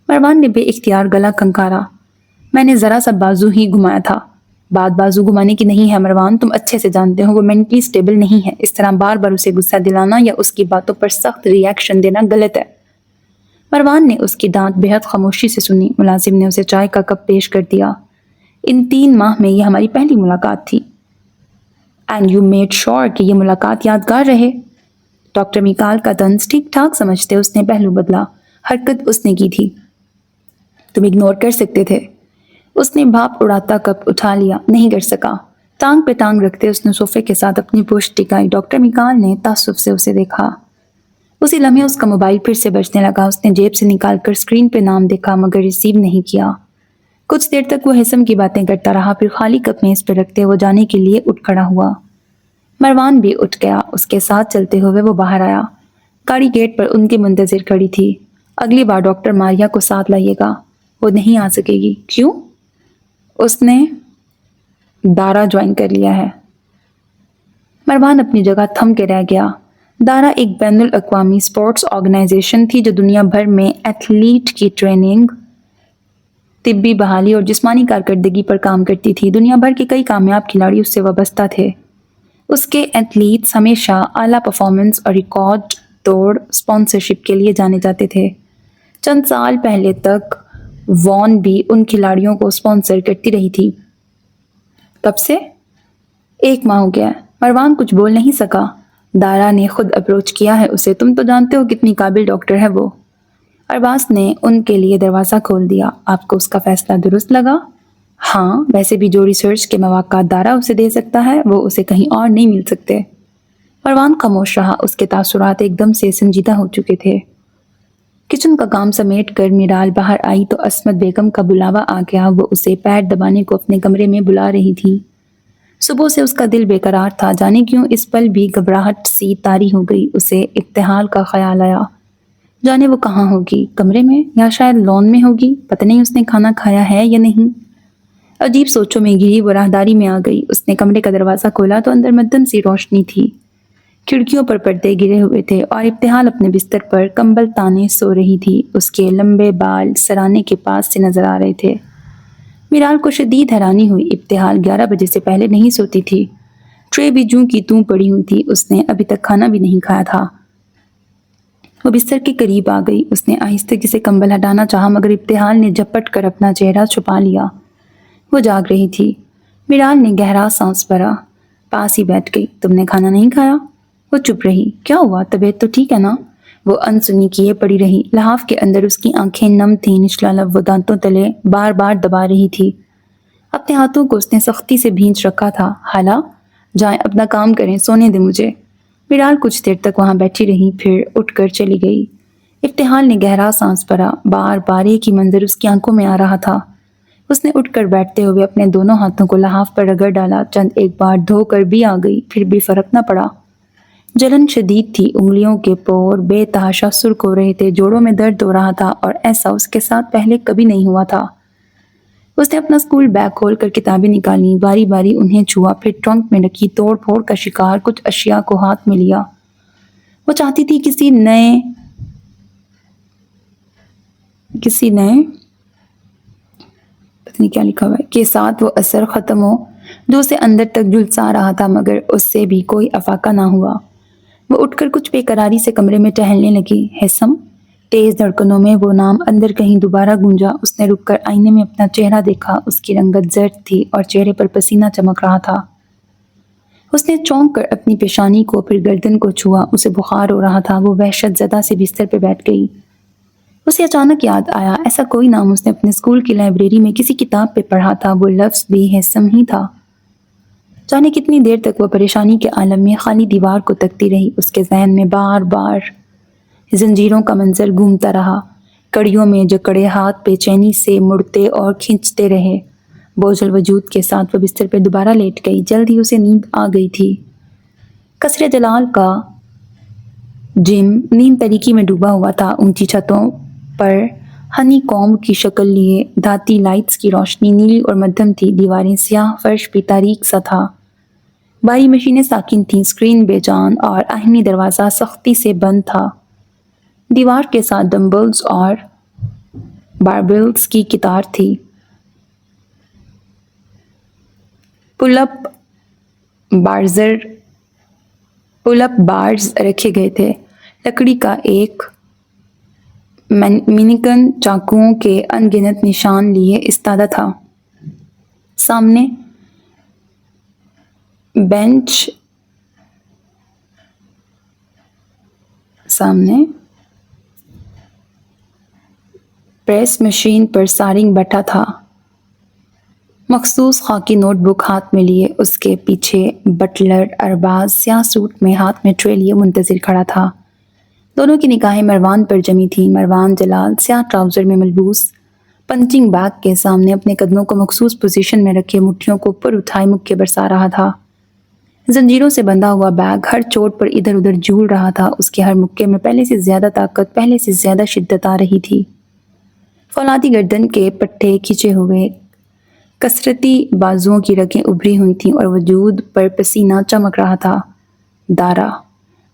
مروان نے بے اختیار گلا کھنکارا۔ میں نے ذرا سا بازو ہی گھمایا تھا۔ بات بازو گھمانے کی نہیں ہے مروان، تم اچھے سے جانتے ہو وہ مینٹلی سٹیبل نہیں ہے۔ اس طرح بار بار اسے غصہ دلانا یا اس کی باتوں پر سخت ری ایکشن دینا غلط ہے۔ مروان نے اس کی ڈانٹ بہت خاموشی سے سنی۔ ملازم نے اسے چائے کا کپ پیش کر دیا۔ ان 3 ماہ میں یہ ہماری پہلی ملاقات تھی۔ اینڈ یو میڈ شور کہ یہ ملاقات یادگار رہے۔ ڈاکٹر میکال کا طنز ٹھیک ٹھاک سمجھتے اس نے پہلو بدلا۔ حرکت اس نے کی تھی، تم اگنور کر سکتے تھے۔ اس نے بھاپ اڑاتا کپ اٹھا لیا۔ نہیں کر سکا۔ ٹانگ پہ ٹانگ رکھتے اس نے صوفے کے ساتھ اپنی پشت ٹکائی۔ ڈاکٹر میکال نے تعصب سے اسے دیکھا۔ اسی لمحے اس کا موبائل پھر سے بجنے لگا۔ اس نے جیب سے نکال کر اسکرین پہ نام دیکھا مگر ریسیو نہیں کیا۔ کچھ دیر تک وہ حسم کی باتیں کرتا رہا، پھر خالی کپ میز پہ رکھتے وہ جانے کے لیے اٹھ کھڑا ہوا۔ مروان بھی اٹھ گیا۔ اس کے ساتھ چلتے ہوئے وہ باہر آیا۔ گاڑی گیٹ پر ان کے منتظر کھڑی تھی۔ اگلی بار ڈاکٹر ماریا کو ساتھ لائیے گا۔ وہ نہیں آ سکے گی۔ کیوں؟ اس نے دارا جوائن کر لیا ہے۔ مروان اپنی جگہ تھم کے رہ گیا۔ دارا ایک بین الاقوامی سپورٹس آرگنائزیشن تھی جو دنیا بھر میں ایتھلیٹ کی ٹریننگ، طبی بحالی اور جسمانی کارکردگی پر کام کرتی تھی۔ دنیا بھر کے کئی کامیاب کھلاڑی اس سے وابستہ تھے۔ اس کے ایتھلیٹس ہمیشہ اعلیٰ پرفارمنس اور ریکارڈ توڑ اسپانسرشپ کے لیے جانے جاتے تھے۔ چند سال پہلے تک وان بھی ان کھلاڑیوں کو اسپانسر کرتی رہی تھی۔ کب سے؟ 1 ماہ ہو گیا۔ مروان کچھ بول نہیں سکا۔ دارا نے خود اپروچ کیا ہے اسے، تم تو جانتے ہو کتنی قابل ڈاکٹر ہے وہ۔ ارباز نے ان کے لیے دروازہ کھول دیا۔ آپ کو اس کا فیصلہ درست لگا؟ ہاں، ویسے بھی جو ریسرچ کے مواقع دارا اسے دے سکتا ہے وہ اسے کہیں اور نہیں مل سکتے۔ مروان خاموش رہا۔ اس کے تاثرات ایک دم سے سنجیدہ ہو چکے تھے۔ کچن کا کام سمیٹ کر میرال باہر آئی تو عصمت بیگم کا بلاوا آ گیا۔ وہ اسے پیر دبانے کو اپنے کمرے میں بلا رہی تھی۔ صبح سے اس کا دل بے قرار تھا، جانے کیوں اس پل بھی گھبراہٹ سی طاری ہو گئی۔ اسے ابتحال کا خیال آیا۔ جانے وہ کہاں ہوگی، کمرے میں یا شاید لان میں ہوگی، پتہ نہیں اس نے کھانا کھایا ہے یا نہیں۔ عجیب سوچوں میں گھری وہ راہداری میں آ گئی۔ اس نے کمرے کا دروازہ کھولا تو اندر مدھم سی روشنی تھی۔ کھڑکیوں پر پردے گرے ہوئے تھے اور ابتحال اپنے بستر پر کمبل تانے سو رہی تھی۔ اس کے لمبے بال سرانے کے پاس سے نظر آ رہے تھے۔ میرال کو شدید حیرانی ہوئی۔ ابتحال 11 بجے سے پہلے نہیں سوتی تھی۔ ٹرے بھی جوں کی توں پڑی ہوئی تھی۔ اس نے ابھی تک کھانا بھی نہیں کھایا تھا۔ وہ بستر کے قریب آ گئی۔ اس نے آہستگی سے کمبل ہٹانا چاہا مگر ابتحال نے جھپٹ کر اپنا چہرہ چھپا لیا۔ وہ جاگ رہی تھی۔ میرال نے گہرا سانس بھرا، پاس ہی بیٹھ گئی۔ تم نے کھانا نہیں کھایا؟ وہ چپ رہی۔ کیا ہوا؟ طبیعت تو ٹھیک ہے نا؟ وہ انسنی کیے پڑی رہی۔ لحاف کے اندر اس کی آنکھیں نم تھیں، نچلا لب وہ دانتوں تلے بار بار دبا رہی تھی۔ اپنے ہاتھوں کو اس نے سختی سے بھینچ رکھا تھا۔ حالا جائیں اپنا کام کریں، سونے دیں مجھے۔ میرال کچھ دیر تک وہاں بیٹھی رہی، پھر اٹھ کر چلی گئی۔ ابتحال نے گہرا سانس بھرا، بار بار ایک ہی منظر اس کی آنکھوں میں آ رہا تھا۔ اس نے اٹھ کر بیٹھتے ہوئے اپنے دونوں ہاتھوں کو لحاف پر رگڑ ڈالا، چند ایک بار دھو کر بھی آ گئی، پھر بھی فرق نہ پڑا۔ جلن شدید تھی، انگلیوں کے پور بے تحاشا سرخ ہو رہے تھے، جوڑوں میں درد ہو رہا تھا اور ایسا اس کے ساتھ پہلے کبھی نہیں ہوا تھا۔ اس نے اپنا اسکول بیگ کھول کر کتابیں نکالی، باری باری انہیں چھوا، پھر ٹرنک میں رکھی توڑ پھوڑ کا شکار کچھ اشیاء کو ہاتھ میں لیا۔ وہ چاہتی تھی کسی نئے پتہ نہیں کیا لکھا ہوا ہے کے ساتھ وہ اثر ختم ہو جو اسے اندر تک جھلسا رہا تھا، مگر اس سے بھی کوئی افاقہ نہ ہوا۔ وہ اٹھ کر کچھ بے قراری سے کمرے میں ٹہلنے لگی۔ حسم، تیز دھڑکنوں میں وہ نام اندر کہیں دوبارہ گونجا۔ اس نے رک کر آئینے میں اپنا چہرہ دیکھا، اس کی رنگت زرد تھی اور چہرے پر پسینہ چمک رہا تھا۔ اس نے چونک کر اپنی پیشانی کو پھر گردن کو چھوا، اسے بخار ہو رہا تھا۔ وہ وحشت زدہ سے بستر پہ بیٹھ گئی۔ اسے اچانک یاد آیا، ایسا کوئی نام اس نے اپنے اسکول کی لائبریری میں کسی کتاب پہ پڑھا تھا، وہ لفظ بھی حسم ہی تھا۔ جانے کتنی دیر تک وہ پریشانی کے عالم میں خالی دیوار کو تکتی رہی۔ اس کے ذہن میں بار بار زنجیروں کا منظر گھومتا رہا، کڑیوں میں جکڑے ہاتھ بے چینی سے مڑتے اور کھینچتے رہے۔ بوجھل وجود کے ساتھ وہ بستر پہ دوبارہ لیٹ گئی۔ جلد ہی اسے نیند آ گئی تھی۔ قصر جلال کا جم نیم تاریکی میں ڈوبا ہوا تھا۔ اونچی چھتوں پر ہنی کوم کی شکل لیے دھاتی لائٹس کی روشنی نیلی اور مدھم تھی۔ دیواریں سیاہ، فرش بھی تاریک سا تھا۔ بھاری مشینیں ساکن تھیں، اسکرین بے جان اور آہنی دروازہ سختی سے بند تھا۔ دیوار کے ساتھ ڈمبلز اور باربلز کی قطار تھی۔ پل اپ بارز رکھے گئے تھے۔ لکڑی کا ایک مینیکن چاقوؤں کے ان گنت نشان لیے ایستادہ تھا۔ سامنے پریس مشین پر سارنگ بیٹھا تھا، مخصوص خاکی نوٹ بک ہاتھ میں لیے۔ اس کے پیچھے بٹلر ارباز سیاہ سوٹ میں ہاتھ میں ٹرے لیے منتظر کھڑا تھا۔ دونوں کی نگاہیں مروان پر جمی تھیں۔ مروان جلال سیاہ ٹراؤزر میں ملبوس، پنچنگ بیگ کے سامنے اپنے قدموں کو مخصوص پوزیشن میں رکھے مٹھیوں کو اوپر اٹھائے مکے برسا رہا تھا۔ زنجیروں سے بندھا ہوا بیگ ہر چوٹ پر ادھر ادھر جھول رہا تھا۔ اس کے ہر مکے میں پہلے سے زیادہ طاقت، پہلے سے زیادہ شدت آ رہی تھی۔ فولادی گردن کے پٹھے کھچے ہوئے، کثرتی بازوؤں کی رگیں ابھری ہوئی تھیں اور وجود پر پسینہ چمک رہا تھا۔ دارا،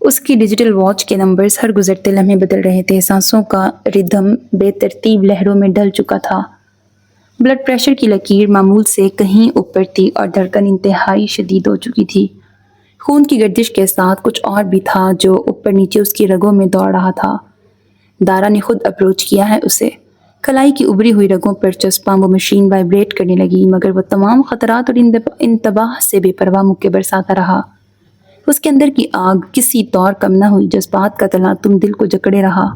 اس کی ڈیجیٹل واچ کے نمبرز ہر گزرتے لمحے بدل رہے تھے۔ سانسوں کا ردھم بے ترتیب لہروں میں ڈھل چکا تھا۔ بلڈ پریشر کی لکیر معمول سے کہیں اوپر تھی اور دھڑکن انتہائی شدید ہو چکی تھی۔ خون کی گردش کے ساتھ کچھ اور بھی تھا جو اوپر نیچے اس کی رگوں میں دوڑ رہا تھا۔ دارا نے خود اپروچ کیا ہے اسے۔ کلائی کی ابری ہوئی رگوں پر چسپاں وہ مشین وائبریٹ کرنے لگی، مگر وہ تمام خطرات اور انتباہ سے بے پرواہ مکے برساتا رہا۔ اس کے اندر کی آگ کسی طور کم نہ ہوئی، جذبات کا تلاطم دل کو جکڑے رہا۔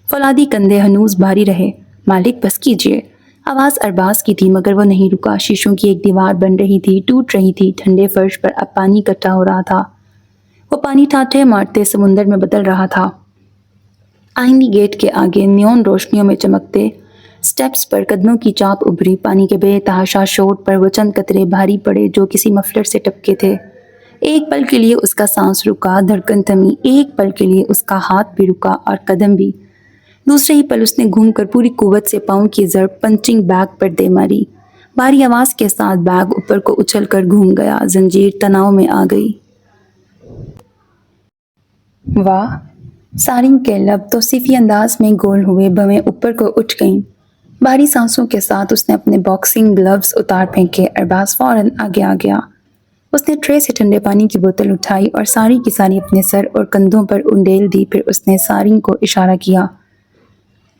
فولادی کندھے ہنوز بھاری رہے۔ مالک بس کیجیے۔ آواز ارباز کی تھی مگر وہ نہیں رکا۔ شیشوں کی ایک دیوار بن رہی تھی، ٹوٹ رہی تھی۔ ٹھنڈے فرش پر اب پانی اکٹھا ہو رہا تھا۔ وہ پانی ٹھاٹھے مارتے سمندر میں بدل رہا تھا۔ آئینی گیٹ کے آگے نیون روشنیوں میں چمکتے سٹیپس پر قدموں کی چاپ ابھری۔ پانی کے بے تحاشا شور پر وہ چند قطرے بھاری پڑے جو کسی مفلر سے ٹپکے تھے۔ ایک پل کے لیے اس کا سانس رکا، دھڑکن تھمی۔ ایک پل کے لیے اس کا ہاتھ بھی رکا اور قدم بھی۔ دوسرے ہی پل اس نے گھوم کر پوری قوت سے پاؤں کی ضرب پنچنگ بیگ پر دے ماری۔ بھاری آواز کے ساتھ بیگ اوپر کو اچھل کر گھوم گیا۔ زنجیر تناؤ میں آ گئی۔ واہ! سارنگ کے لب توصیفی انداز میں گول ہوئے، بھویں اوپر کو اٹھ گئیں۔ بھاری سانسوں کے ساتھ اس نے اپنے باکسنگ گلوز اتار پھینکے۔ ارباز فوراً آگے آ گیا۔ اس نے ٹرے سے ٹھنڈے پانی کی بوتل اٹھائی اور ساری کی ساری اپنے سر اور کندھوں پر انڈیل دی. پھر اس نے سارنگ کو اشارہ کیا.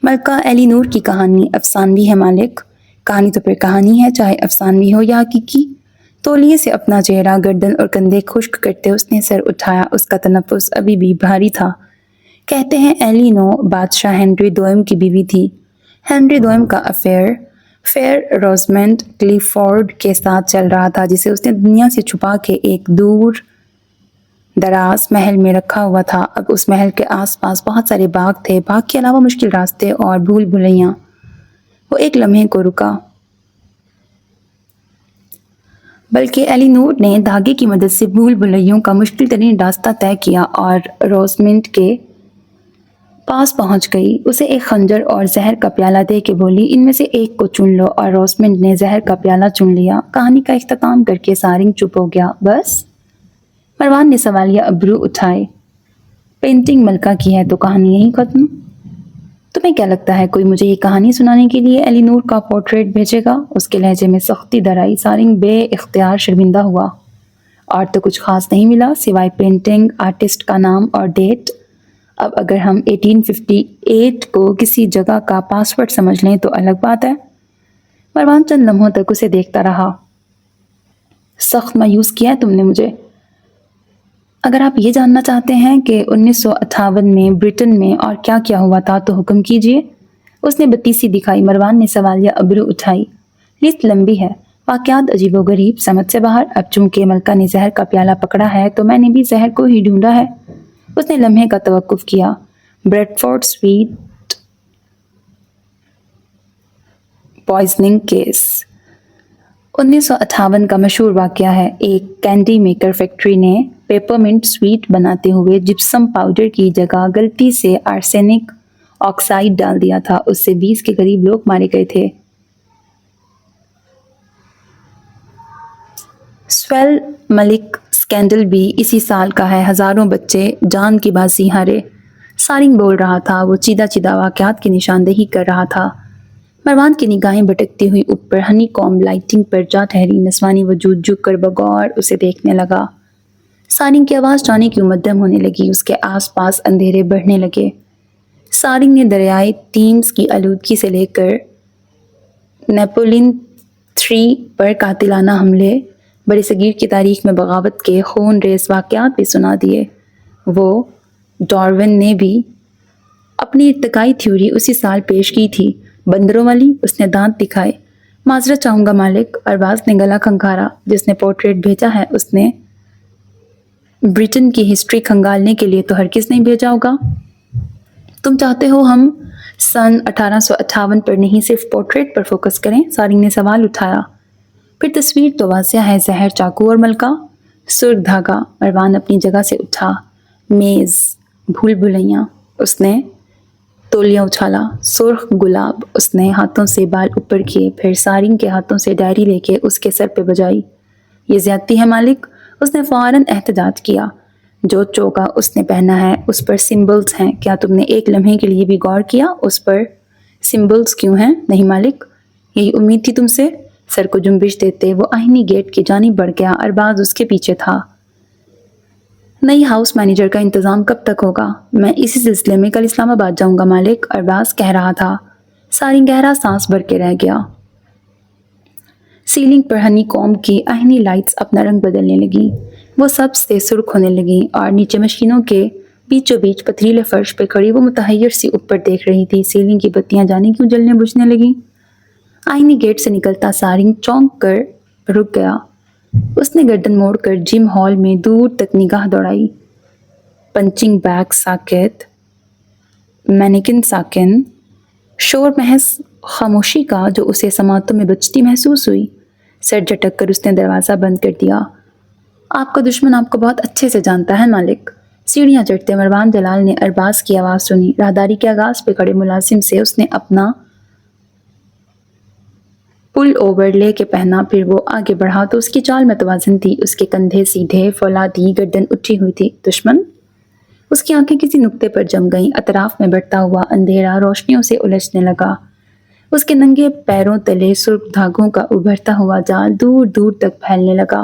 ملکہ ایلی نور کی کہانی افسانوی ہے مالک. کہانی تو پھر کہانی ہے، چاہے افسانوی ہو یا حقیقی. تولیے سے اپنا چہرہ، گردن اور کندھے خشک کرتے اس نے سر اٹھایا. اس کا تنفس ابھی بھی بھاری تھا. کہتے ہیں ایلی نو بادشاہ ہنری دوئم کی بیوی تھی. ہنری دوئم کا افیئر فیر روزمنڈ کلیفورڈ کے ساتھ چل رہا تھا، جسے اس نے دنیا سے چھپا کے ایک دور دراز محل میں رکھا ہوا تھا. اب اس محل کے آس پاس بہت سارے باغ تھے، باغ کے علاوہ مشکل راستے اور بھول بھلیاں. وہ ایک لمحے کو رکا، بلکہ ایلی نور نے دھاگے کی مدد سے بھول بھلیوں کا مشکل ترین راستہ طے کیا اور روزمنڈ کے پاس پہنچ گئی. اسے ایک خنجر اور زہر کا پیالہ دے کے بولی، ان میں سے ایک کو چن لو. اور روزمنڈ نے زہر کا پیالہ چن لیا. کہانی کا اختتام کر کے سارنگ چپ ہو گیا. بس؟ مروان نے سوالیہ ابرو اٹھائے. پینٹنگ ملکہ کی ہے تو کہانی یہیں ختم؟ تمہیں کیا لگتا ہے کوئی مجھے یہ کہانی سنانے کے لیے ایلی نور کا پورٹریٹ بھیجے گا؟ اس کے لہجے میں سختی در آئی. سارنگ بے اختیار شرمندہ ہوا. اور تو کچھ خاص نہیں ملا سوائے پینٹنگ، آرٹسٹ کا نام اور ڈیٹ. اب اگر ہم 1858 کو کسی جگہ کا پاسورڈ سمجھ لیں تو الگ بات ہے. مروان چند لمحوں تک اسے دیکھتا رہا. سخت مایوس کیا ہے تم نے مجھے. اگر آپ یہ جاننا چاہتے ہیں کہ 1958 میں برٹن میں اور کیا کیا ہوا تھا تو حکم کیجئے. اس نے بتیسی دکھائی. مروان نے سوالیہ ابرو اٹھائی. لسٹ لمبی ہے، واقعات عجیب و غریب، سمجھ سے باہر. اب چونکہ ملکہ نے زہر کا پیالہ پکڑا ہے تو میں نے بھی زہر کو ہی ڈھونڈا ہے. اس نے لمحے کا توقف کیا. بریڈفورڈ سویٹ پوائزننگ کیس 1958 کا مشہور واقعہ ہے. ایک کینڈی میکر فیکٹری نے پیپرمنٹ سویٹ بناتے ہوئے جپسم پاؤڈر کی جگہ غلطی سے آرسینک آکسائڈ ڈال دیا تھا. اس سے 20 کے قریب لوگ مارے گئے تھے. سویل ملک اسکینڈل بھی اسی سال کا ہے. ہزاروں بچے جان کی بازی ہارے. سارنگ بول رہا تھا. وہ چیدہ چیدہ واقعات کی نشاندہی کر رہا تھا. مروان کی نگاہیں بھٹکتی ہوئی اوپر ہنی کوم لائٹنگ پر جا ٹھہری. نسوانی وجود جھک کر بغور اسے دیکھنے لگا. سارنگ کی آواز جانے کی مدھم ہونے لگی. اس کے آس پاس اندھیرے بڑھنے لگے. سارنگ نے دریائے تیمز کی آلودگی سے لے کر نیپولین III پر قاتلانہ حملے، بڑے صغیر کی تاریخ میں بغاوت کے خون ریز واقعات بھی سنا دیے. وہ ڈارون نے بھی اپنی ارتقائی تھیوری اسی سال پیش کی تھی. بندروں والی؟ اس نے دانت دکھائے. معذرت چاہوں گا مالک. ارباز نے گلا کھنگھارا. جس نے پورٹریٹ بھیجا ہے اس نے برٹن کی ہسٹری کھنگالنے کے لیے تو ہرگز نہیں بھیجا ہوگا. تم چاہتے ہو ہم سن 1858 پر نہیں صرف پورٹریٹ پر فوکس کریں؟ سارنگ نے سوال اٹھایا. پھر تصویر تو واضح ہے. زہر، چاقو اور ملکہ. سرخ دھاگا. مروان اپنی جگہ سے اٹھا. میز، بھول بھلیاں. اس نے تولیہ اچھالا. سرخ گلاب. اس نے ہاتھوں سے بال اوپر کیے، پھر سارنگ کے ہاتھوں سے ڈائری لے کے اس کے سر پہ بجائی. یہ زیادتی ہے مالک. اس نے فوراً احتجاج کیا. جو چوکا اس نے پہنا ہے اس پر سمبلز ہیں. کیا تم نے ایک لمحے کے لیے بھی غور کیا اس پر سمبلز کیوں ہیں؟ نہیں مالک. یہی امید تھی تم سے. سر کو جنبش دیتے وہ آہنی گیٹ کی جانب بڑھ گیا. ارباز اس کے پیچھے تھا. نئی ہاؤس مینیجر کا انتظام کب تک ہوگا؟ میں اسی سلسلے میں کل اسلام آباد جاؤں گا مالک. ارباز کہہ رہا تھا. سارنگ گہرا سانس بھر کے رہ گیا. سیلنگ پر ہنی کوم کی آہنی لائٹس اپنا رنگ بدلنے لگیں. وہ سب سے سرخ ہونے لگیں اور نیچے مشینوں کے بیچوں بیچ پتھریلے فرش پہ کھڑی وہ متحیر سی اوپر دیکھ رہی تھی. سیلنگ کی بتیاں جانے کیوں جلنے بجھنے لگیں. آئینی گیٹ سے نکلتا سارنگ چونک کر رک گیا. اس نے گردن موڑ کر جم ہال میں دور تک نگاہ دوڑائی. پنچنگ بیگ ساکت، مینیکن ساکن، شور محض خاموشی کا جو اسے سماعتوں میں بجتی محسوس ہوئی. سر جھٹک کر اس نے دروازہ بند کر دیا. آپ کا دشمن آپ کو بہت اچھے سے جانتا ہے مالک. سیڑھیاں چڑھتے مروان جلال نے ارباز کی آواز سنی. راہداری کے آغاز پہ کھڑے ملازم سے اس نے اپنا پل اوور لے کے پہنا. پھر وہ آگے بڑھا تو اس کی چال متوازن تھی. اس کے کندھے سیدھے، فولادی گردن اٹھی ہوئی تھی. دشمن؟ اس کی آنکھیں کسی نقطے پر جم گئیں. اطراف میں بڑھتا ہوا اندھیرا روشنیوں سے الجھنے لگا. اس کے ننگے پیروں تلے سرخ دھاگوں کا ابھرتا ہوا جال دور دور تک پھیلنے لگا.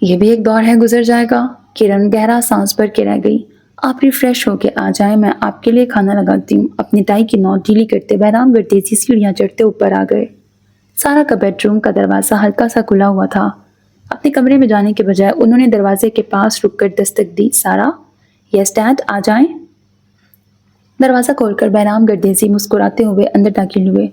یہ بھی ایک دور ہے، گزر جائے گا۔ کرن گہرا سانس بھر کے رہ گئی۔ آپ ریفریش ہو کے آ جائیں، میں آپ کے لیے کھانا لگاتی ہوں۔ اپنی ٹائی کی نوٹ ڈھیلی کرتے بہرام گر تیزی سیڑھیاں چڑھتے اوپر آ گئے۔ سارا کا بیڈ روم کا دروازہ ہلکا سا کھلا ہوا تھا۔ اپنے کمرے میں جانے کے بجائے انہوں نے دروازے کے پاس رک کر دستک دی۔ سارا، یس ڈیڈ، آ جائیں۔ دروازہ کھول کر بہرام گردیزی مسکراتے ہوئے اندر داخل ہوئے۔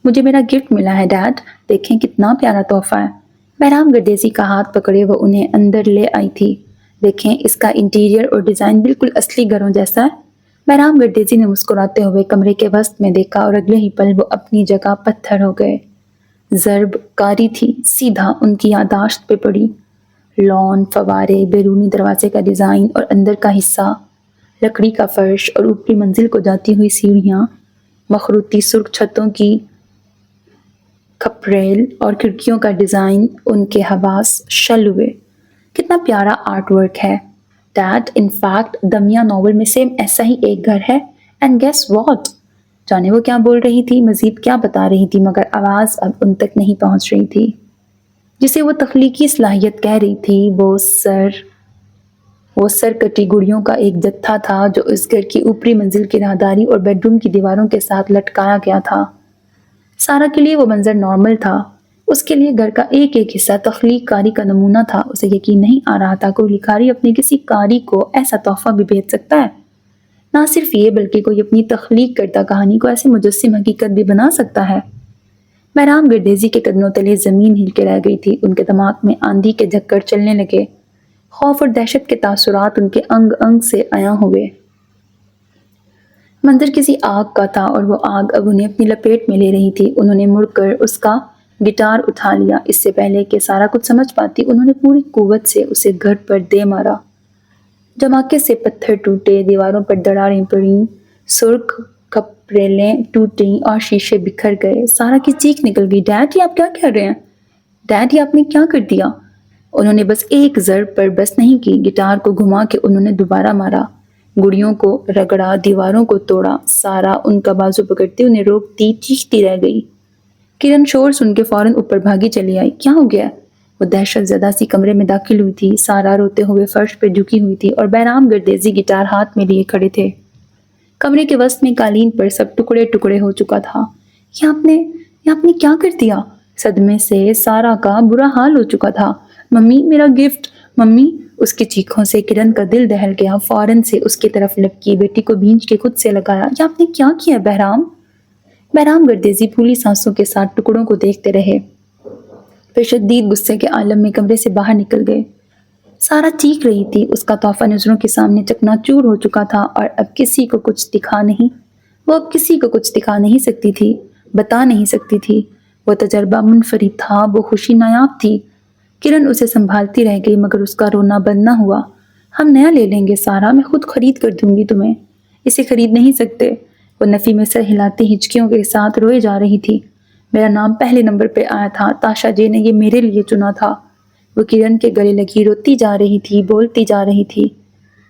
مجھے میرا گفٹ ملا ہے ڈیڈ، دیکھیں کتنا پیارا تحفہ ہے۔ بہرام گردیزی کا ہاتھ پکڑے وہ انہیں اندر لے آئی تھی۔ دیکھیں اس کا انٹیریئر اور ڈیزائن بالکل اصلی گھروں جیسا ہے۔ بہرام گردیزی نے مسکراتے ہوئے کمرے کے وسط میں دیکھا اور اگلے ہی پل وہ اپنی جگہ پتھر ہو گئے۔ ضرب کاری تھی، سیدھا ان کی یادداشت پہ پڑی۔ لان، فوارے، بیرونی دروازے کا ڈیزائن اور اندر کا حصہ، لکڑی کا فرش اور اوپری منزل کو جاتی ہوئی سیڑھیاں، مخروطی سرخ چھتوں کی کھپریل اور کھڑکیوں کا ڈیزائن، ان کے حواس شل ہوئے۔ کتنا پیارا آرٹ ورک ہے ڈیڈ، ان فیکٹ دمیا ناول میں سیم ایسا ہی ایک گھر ہے۔ اینڈ گیس واٹ، جانے وہ کیا بول رہی تھی، مزید کیا بتا رہی تھی، مگر آواز اب ان تک نہیں پہنچ رہی تھی۔ جسے وہ تخلیقی صلاحیت کہہ رہی تھی وہ سر کٹی گڑیوں کا ایک جتھا تھا جو اس گھر کی اوپری منزل کی راہداری اور بیڈ روم کی دیواروں کے ساتھ لٹکایا گیا تھا۔ سارا کے لیے وہ منظر نارمل تھا، اس کے لیے گھر کا ایک ایک حصہ تخلیق کاری کا نمونہ تھا۔ اسے یقین نہیں آ رہا تھا کوئی لکھاری اپنے کسی کاری کو ایسا تحفہ بھی بھیج سکتا ہے۔ نہ صرف یہ بلکہ کوئی اپنی تخلیق کردہ کہانی کو ایسے مجسم حقیقت بھی بنا سکتا ہے۔ بہرام گردیزی کے قدموں تلے زمین ہل کے رہ گئی تھی۔ ان کے دماغ میں آندھی کے جھکڑ چلنے لگے، خوف اور دہشت کے تاثرات ان کے انگ انگ سے عیاں ہوئے۔ منظر کسی آگ کا تھا اور وہ آگ اب انہیں اپنی لپیٹ میں لے رہی تھی۔ انہوں نے مڑ کر اس کا گٹار اٹھا لیا۔ اس سے پہلے کہ سارا کچھ سمجھ پاتی انہوں نے پوری قوت سے اسے گھر پر دے مارا۔ جھماکے سے پتھر ٹوٹے، دیواروں پر دراڑیں پڑیں، سرخ کھپریلیں ٹوٹیں اور شیشے بکھر گئے۔ سارا کی چیخ نکل گئی، ڈیڈ یہ آپ کیا کہہ رہے ہیں؟ ڈیڈ یہ آپ نے کیا کر دیا؟ انہوں نے بس ایک ضرب پر بس نہیں کی، گٹار کو گھما کے انہوں نے دوبارہ مارا، گڑیوں کو رگڑا، دیواروں کو توڑا۔ سارا ان کا بازو پکڑتے انہیں روکتی چیختی رہ گئی۔ کرن شور سن کے فوراً اوپر بھاگی چلی آئی۔ کیا ہو گیا؟ وہ دہشت زدہ سی کمرے میں داخل ہوئی تھی۔ سارا روتے ہوئے فرش پہ جھکی ہوئی تھی اور بہرام گردیزی گٹار ہاتھ میں لیے کھڑے تھے۔ کمرے کے وسط میں قالین پر سب ٹکڑے ٹکڑے ہو چکا تھا۔ یہ آپ نے کیا کر دیا؟ صدمے سے سارا کا برا حال ہو چکا تھا۔ ممی میرا گفٹ، ممی! اس کی چیخوں سے کرن کا دل دہل گیا۔ فوراً سے اس کی طرف لپکی، بیٹی کو بھینچ کے خود سے لگایا۔ یہ آپ نے کیا کیا بہرام؟ بہرام گردیزی پھولی سانسوں کے ساتھ ٹکڑوں کو دیکھتے رہے، پھر شدید غصے کے عالم میں کمرے سے باہر نکل گئے۔ سارا چیخ رہی تھی، اس کا تحفہ نظروں کے سامنے چکناچور ہو چکا تھا اور اب کسی کو کچھ دکھا نہیں سکتی تھی، بتا نہیں سکتی تھی۔ وہ تجربہ منفرد تھا، وہ خوشی نایاب تھی۔ کرن اسے سنبھالتی رہ گئی مگر اس کا رونا بند نہ ہوا۔ ہم نیا لے لیں گے سارا، میں خود خرید کر دوں گی تمہیں۔ اسے خرید نہیں سکتے۔ وہ نفی میں سر ہلاتی ہچکیوں کے ساتھ روئے جا رہی تھی۔ میرا نام پہلے نمبر پہ آیا تھا، تاشا جی نے یہ میرے لیے چنا تھا۔ وہ کرن کے گلے لگی روتی جا رہی تھی، بولتی جا رہی تھی۔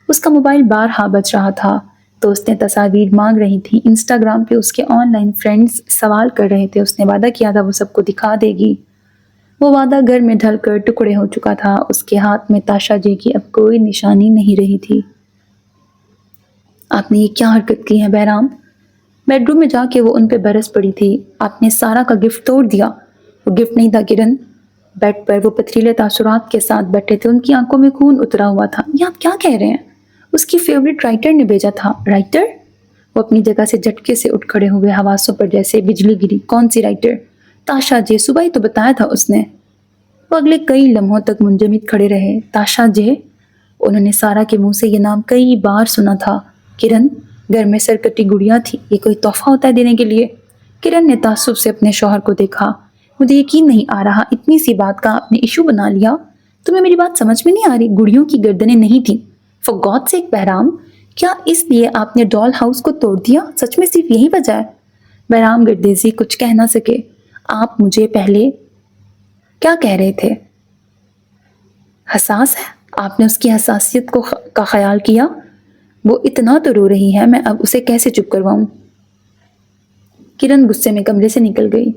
اس کا موبائل بارہا بج رہا تھا، دوستیں تصاویر مانگ رہی تھیں، انسٹاگرام پہ اس کے آن لائن فرینڈز سوال کر رہے تھے۔ اس نے وعدہ کیا تھا وہ سب کو دکھا دے گی۔ وہ وعدہ گھر میں ڈھل کر ٹکڑے ہو چکا تھا۔ اس کے ہاتھ میں تاشا جی کی اب کوئی نشانی نہیں رہی تھی۔ آپ نے یہ کیا حرکت کی ہے بہرام؟ بیڈ روم میں جا کے وہ ان پہ برس پڑی تھی۔ آپ نے سارا کا گفٹ توڑ دیا۔ وہ گفٹ نہیں تھا کرن۔ بیڈ پر وہ پتھریلے تاثرات کے ساتھ بیٹھے تھے، ان کی آنکھوں میں خون اترا ہوا تھا۔ یہ آپ کیا کہہ رہے ہیں؟ اس کی فیورٹ رائٹر نے بھیجا تھا۔ رائٹر؟ وہ اپنی جگہ سے جھٹکے سے اٹھ کھڑے ہوئے، حواسوں پر جیسے بجلی گری۔ کون سی رائٹر؟ تاشا جے، صبح ہی تو بتایا تھا اس نے۔ وہ اگلے کئی لمحوں تک منجمد کھڑے رہے۔ تاشا جے؟ انہوں نے سارا کے منہ سے یہ نام کئی بار سنا تھا۔ کرن، گھر میں سرکٹی گڑیا تھی، یہ کوئی تحفہ ہوتا ہے دینے کے لیے؟ کرن نے تعصب سے اپنے شوہر کو دیکھا۔ مجھے یقین نہیں آ رہا، اتنی سی بات کا آپ نے ایشو بنا لیا۔ تمہیں میری بات سمجھ میں نہیں آ رہی؟ گڑیوں کی گردنیں نہیں تھیں۔ فار گاڈ سیک بہرام، کیا اس لیے آپ نے ڈال ہاؤس کو توڑ دیا؟ سچ میں صرف یہی وجہ ہے؟ بہرام گردیزی کچھ کہہ نہ سکے۔ آپ مجھے پہلے کیا کہہ رہے تھے؟ حساس ہے؟ آپ نے اس کی حساسیت کا خیال کیا؟ وہ اتنا تو رو رہی ہے، میں اب اسے کیسے چپ کرواؤں؟ کرن غصے میں کمرے سے نکل گئی۔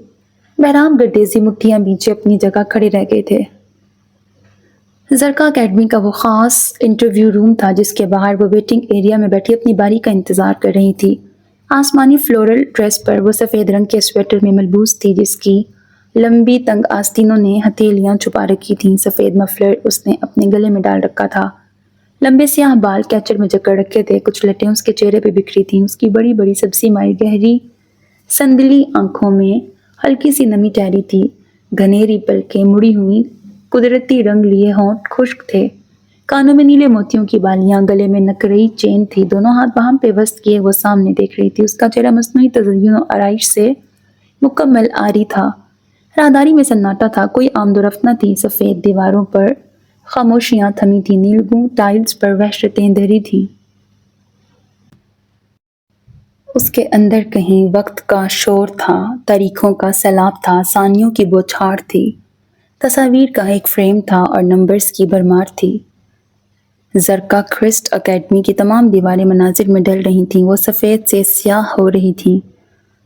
بہرام گردیزی مٹھیاں بیچے اپنی جگہ کھڑے رہ گئے تھے۔ زرکا اکیڈمی کا وہ خاص انٹرویو روم تھا جس کے باہر وہ ویٹنگ ایریا میں بیٹھی اپنی باری کا انتظار کر رہی تھی۔ آسمانی فلورل ڈریس پر وہ سفید رنگ کے سویٹر میں ملبوس تھی جس کی لمبی تنگ آستینوں نے ہتھیلیاں چھپا رکھی تھیں۔ سفید مفلر اس نے اپنے گلے میں ڈال رکھا تھا۔ لمبے سیاہ بال کیچر میں جکڑ رکھے تھے، کچھ لٹیں اس کے چہرے پہ بکھری تھیں۔ اس کی بڑی بڑی سبزی مائی گہری سندلی آنکھوں میں ہلکی سی نمی ٹہری تھی، گھنیری پلکیں مڑی ہوئی، قدرتی رنگ لیے ہونٹ خشک تھے، کانوں میں نیلے موتیوں کی بالیاں، گلے میں نکرئی چین تھی، دونوں ہاتھ باہم پہ وسط کیے وہ سامنے دیکھ رہی تھی۔ اس کا چہرہ مصنوعی تزئین و آرائش سے مکمل عاری تھا۔ راہداری میں سناٹا تھا، کوئی آمد و رفت نہ تھی۔ سفید دیواروں پر خاموشیاں تھمی تھیں، نیلگوں ٹائلز پر وحشتیں دھری تھیں۔ اس کے اندر کہیں وقت کا شور تھا، تاریخوں کا سیلاب تھا، ثانیوں کی بوچھاڑ تھی، تصاویر کا ایک فریم تھا اور نمبرز کی بھرمار تھی۔ زرکا کرسٹ اکیڈمی کی تمام دیواریں مناظر میں ڈھل رہی تھیں، وہ سفید سے سیاہ ہو رہی تھیں۔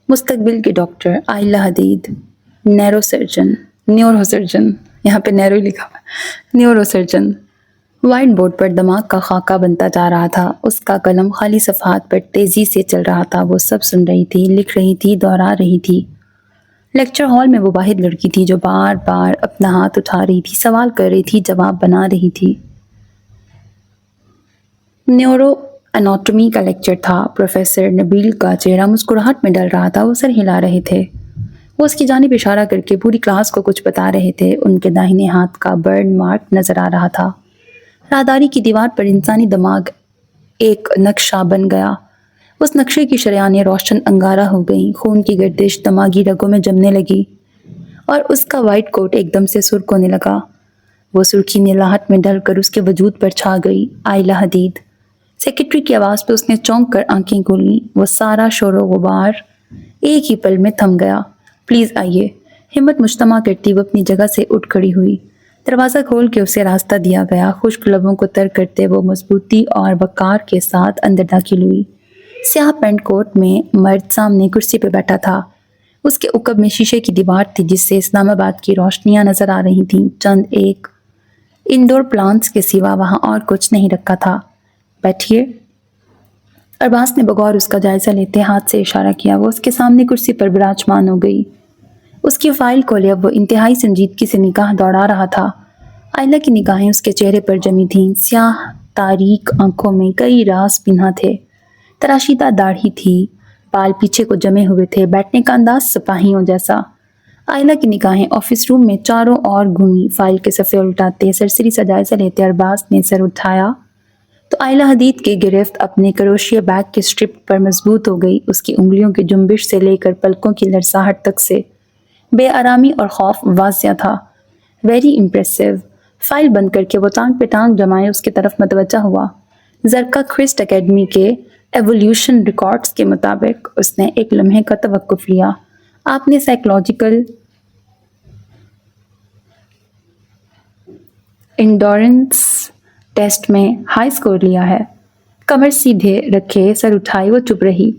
مستقبل کے ڈاکٹر آئلہ حدید، نیورو سرجن، یہاں پہ نیرو ہی لکھا ہوا، نیورو سرجن، وائٹ بورڈ پر دماغ کا خاکہ بنتا جا رہا تھا۔ اس کا قلم خالی صفحات پر تیزی سے چل رہا تھا۔ وہ سب سن رہی تھی، لکھ رہی تھی، دہرا رہی تھی۔ لیکچر ہال میں وہ واحد لڑکی تھی جو بار بار اپنا ہاتھ اٹھا رہی تھی، سوال کر رہی تھی، جواب بنا رہی تھی۔ نیورو اناٹومی کا لیکچر تھا۔ پروفیسر نبیل کا چہرہ مسکراہٹ میں ڈل رہا تھا، وہ سر ہلا رہے تھے۔ وہ اس کی جانب اشارہ کر کے پوری کلاس کو کچھ بتا رہے تھے۔ ان کے داہنے ہاتھ کا برن مارک نظر آ رہا تھا۔ راہداری کی دیوار پر انسانی دماغ ایک نقشہ بن گیا۔ اس نقشے کی شریانیں روشن انگارہ ہو گئیں، خون کی گردش دماغی رگوں میں جمنے لگی اور اس کا وائٹ کوٹ ایک دم سے سرخ ہونے لگا۔ وہ سرخی نیلاہٹ میں ڈل کر اس کے وجود پر چھا گئی۔ آئلہ حدید، سیکرٹری کی آواز پہ اس نے چونک کر آنکھیں کھولیں۔ وہ سارا شور و غبار ایک ہی پل میں تھم گیا۔ پلیز آئیے۔ ہمت مجتمع کرتی وہ اپنی جگہ سے اٹھ کھڑی ہوئی۔ دروازہ کھول کے اسے راستہ دیا گیا۔ خشک لبوں کو تر کرتے وہ مضبوطی اور وقار کے ساتھ اندر داخل ہوئی۔ سیاہ پینٹ کوٹ میں مرد سامنے کرسی پہ بیٹھا تھا۔ اس کے عقب میں شیشے کی دیوار تھی جس سے اسلام آباد کی روشنیاں نظر آ رہی تھیں۔ چند ایک انڈور پلانٹس کے سوا وہاں اور کچھ نہیں رکھا تھا۔ بیٹھیے۔ ارباز نے بغور اس کا جائزہ لیتے ہاتھ سے اشارہ کیا۔ وہ اس کے سامنے کرسی پر براجمان ہو گئی۔ اس کی فائل کھولے اب وہ انتہائی سنجیدگی سے نگاہ دوڑا رہا تھا۔ آئلہ کی نگاہیں اس کے چہرے پر جمی تھیں۔ سیاہ تاریک آنکھوں میں کئی راز پنہا تھے۔ تراشیدہ داڑھی تھی، بال پیچھے کو جمے ہوئے تھے، بیٹھنے کا انداز سپاہیوں جیسا۔ آئلہ کی نگاہیں آفس روم میں چاروں اور گھومی، فائل کے صفحے الٹاتے، سرسری سا جائزہ لیتے ارباز نے سر اٹھایا تو آئلہ حدید کی گرفت اپنے کروشیے بیگ کے سٹرپ پر مضبوط ہو گئی۔ اس کی انگلیوں کی جنبش سے لے کر پلکوں کی لرزاہٹ تک سے بے آرامی اور خوف واضح تھا۔ Very impressive. فائل بند کر کے وہ ٹانگ پہ ٹانگ جمائے اس کی طرف متوجہ ہوا۔ زرکا کرسٹ اکیڈمی کے ایولیوشن ریکارڈز کے مطابق اس نے ایک لمحے کا توقف لیا۔ آپ نے سائیکولوجیکل انڈورنس ٹیسٹ میں ہائی سکور لیا ہے۔ کمر سیدھے رکھے، سر اٹھائے وہ چپ رہی۔